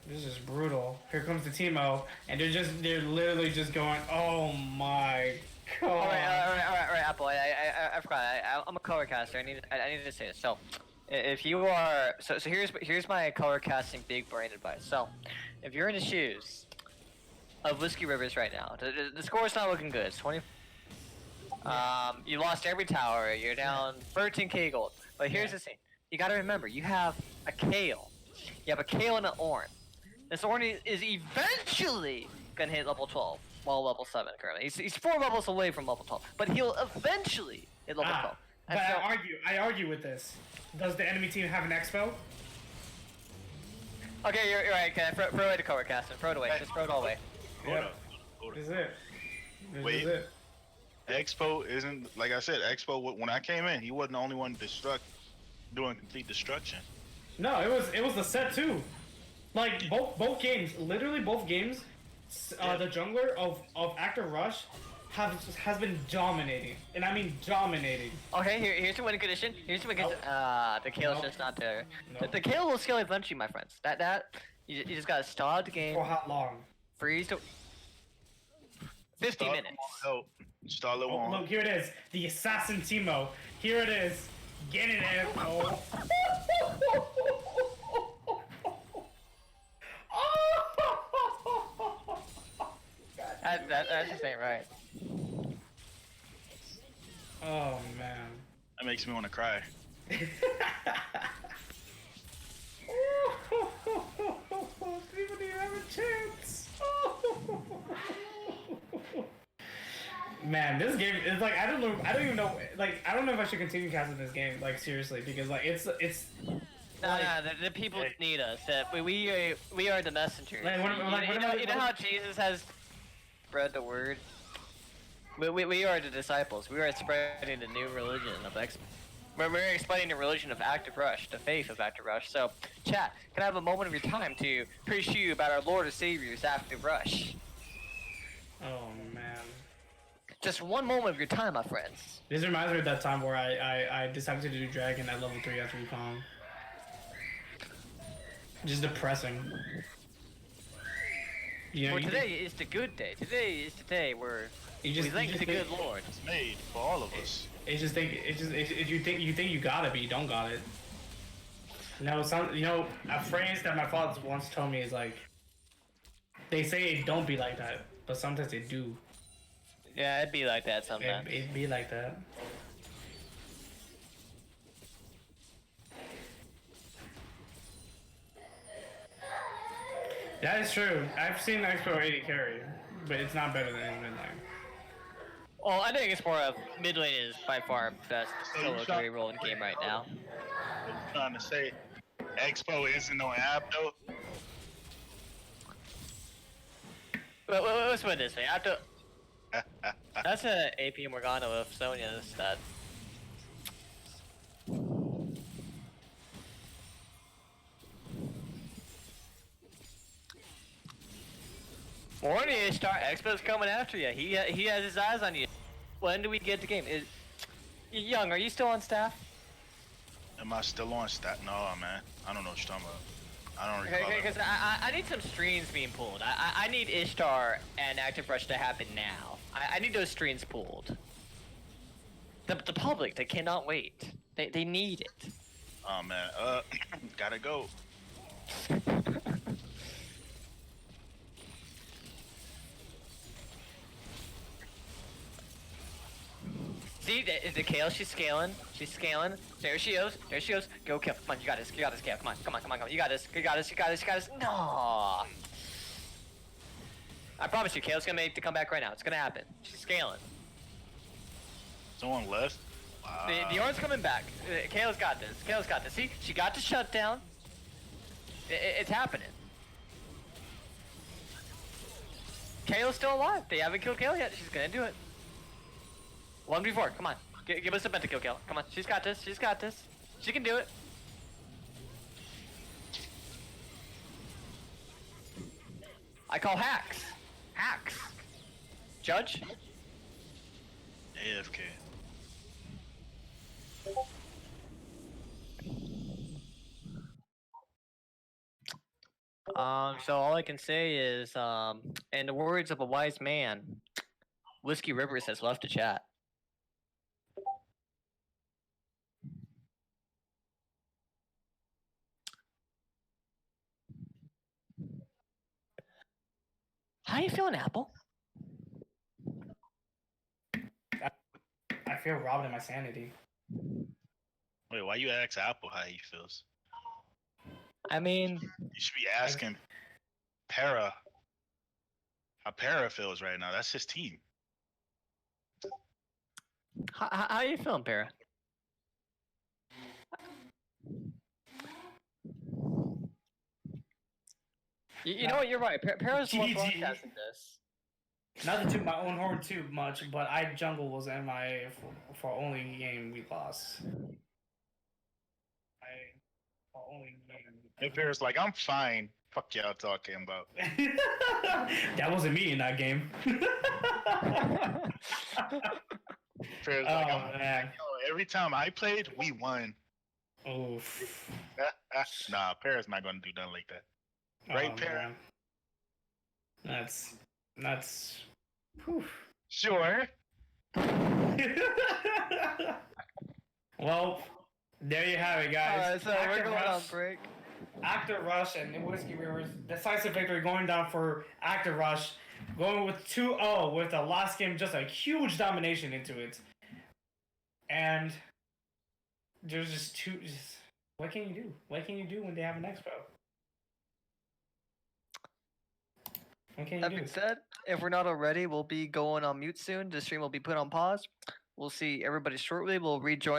This is brutal. Here comes the Teemo, and they're literally just going. Oh my god. All right, Apple. I forgot. I'm a color caster. I need to say this. So, if you are, so here's my color casting big brain advice. So, if you're in the shoes of Whiskey Rivers right now, the score's not looking good. It's 20. You lost every tower. You're down 13k gold. But here's the thing. You gotta remember, you have a Kale. You have a Kale and an Ornn. This Ornn is eventually gonna hit level 12, well, level 7 currently. He's 4 levels away from level 12, but he'll eventually hit level 12. But I argue with this. Does the enemy team have an Expo? Okay, you're right. Can I throw away the color casting? Throw it away. Just throw it all away. Hold Yep. up. Hold This up. is it. This Wait. is it. Expo isn't, like I said, Expo, when I came in, he wasn't the only one doing complete destruction. No, it was the set too. Like both games, literally both games, the jungler of Active Rush has been dominating, and I mean dominating. Okay, here's the win condition. Here's the win condition. The Kale's just not there. Nope. The Kale will scale eventually, my friends. You just gotta start the game. For how long? Freeze to 50 minutes. Help. Starlet Oh, won't. look, here it is. The assassin Teemo. Here it is. Get it in. Oh. That just ain't right. Oh man. That makes me want to cry. Didn't even have a chance. Man, this game is like I don't even know if I should continue casting this game, like seriously, because like it's No, the people need us. We are the messengers. Like, You know how Jesus has spread the word? We are the disciples. We are spreading the new religion of We're explaining the religion of Active Rush, the faith of Active Rush. So, chat, can I have a moment of your time to preach to you about our Lord and Savior's Active Rush? Oh man. Just one moment of your time, my friends. This reminds me of that time where I decided to do Dragon at level 3 after Recon. Just depressing. You know, Well, today is the good day. Today is the day where we thank the good Lord. It's made for all of us. You think you gotta be, you don't got it. A phrase that my father once told me is like, they say it don't be like that, but sometimes they do. Yeah, it'd be like that sometimes. It'd be like that. That is true. I've seen Expo 80 carry, but it's not better than his midline. Well, I think it's more of mid lane is by far best So solo you carry role in game right now. I'm trying to say, Expo isn't no app though. Let's put it this way. After that's an AP Morgana with Sonya's stat. Morning, Star Expo's coming after you. He has his eyes on you. When do we get the game? Young, are you still on staff? Am I still on stat? No, man. I don't know what you're talking about. I don't recall. Because I need some streams being pulled. I need Ishtar and Active Rush to happen now. I need those streams pulled. The public, they cannot wait. They need it. Oh man, gotta go. See, the Kale, she's scaling. She's scaling. There she goes. There she goes. Go, Kale. Come on, you got this. You got this, Kale. Come on, come on, come on, come on. You got this. You got this. You got this. You got this. No. I promise you, Kale's gonna make the comeback right now. It's gonna happen. She's scaling. Someone left. The Ornn's coming back. Kayla's got this. Kayla's got this. See, she got the shutdown. It's happening. Kayla's still alive. They haven't killed Kayla yet. She's gonna do it. 1v4. Come on. Give us a pentakill, Kayla. Come on. She's got this. She's got this. She can do it. I call hacks. Hacks. Judge? AFK. So all I can say is, in the words of a wise man, Whiskey Rivers has left the chat. How you feeling, Apple? I feel robbed of my sanity. Wait, why you ask Apple how he feels? I mean, You should be asking Para how Para feels right now. That's his team. how you feeling, Para? You know what? You're right. Para's the one GG. broadcasting this. Not to toot my own horn too much, but I jungle was MIA for only game we lost. Only game. And Para's like, I'm fine. Fuck y'all talking about. That wasn't me in that game. Para's Oh like, man. yo, every time I played, we won. Oof. Nah, Para's not gonna do nothing like that. Right, Para? Man. That's. Whew. Sure. Well, there you have it, guys. Alright, so we're going on break. Active Rush and Whiskey Rivers, decisive victory going down for Active Rush, going with 2-0 with the last game, just a huge domination into it. And there's just what can you do? What can you do when they have an expo? What can you That do? being said, if we're not already, we'll be going on mute soon. The stream will be put on pause. We'll see everybody shortly. We'll rejoin.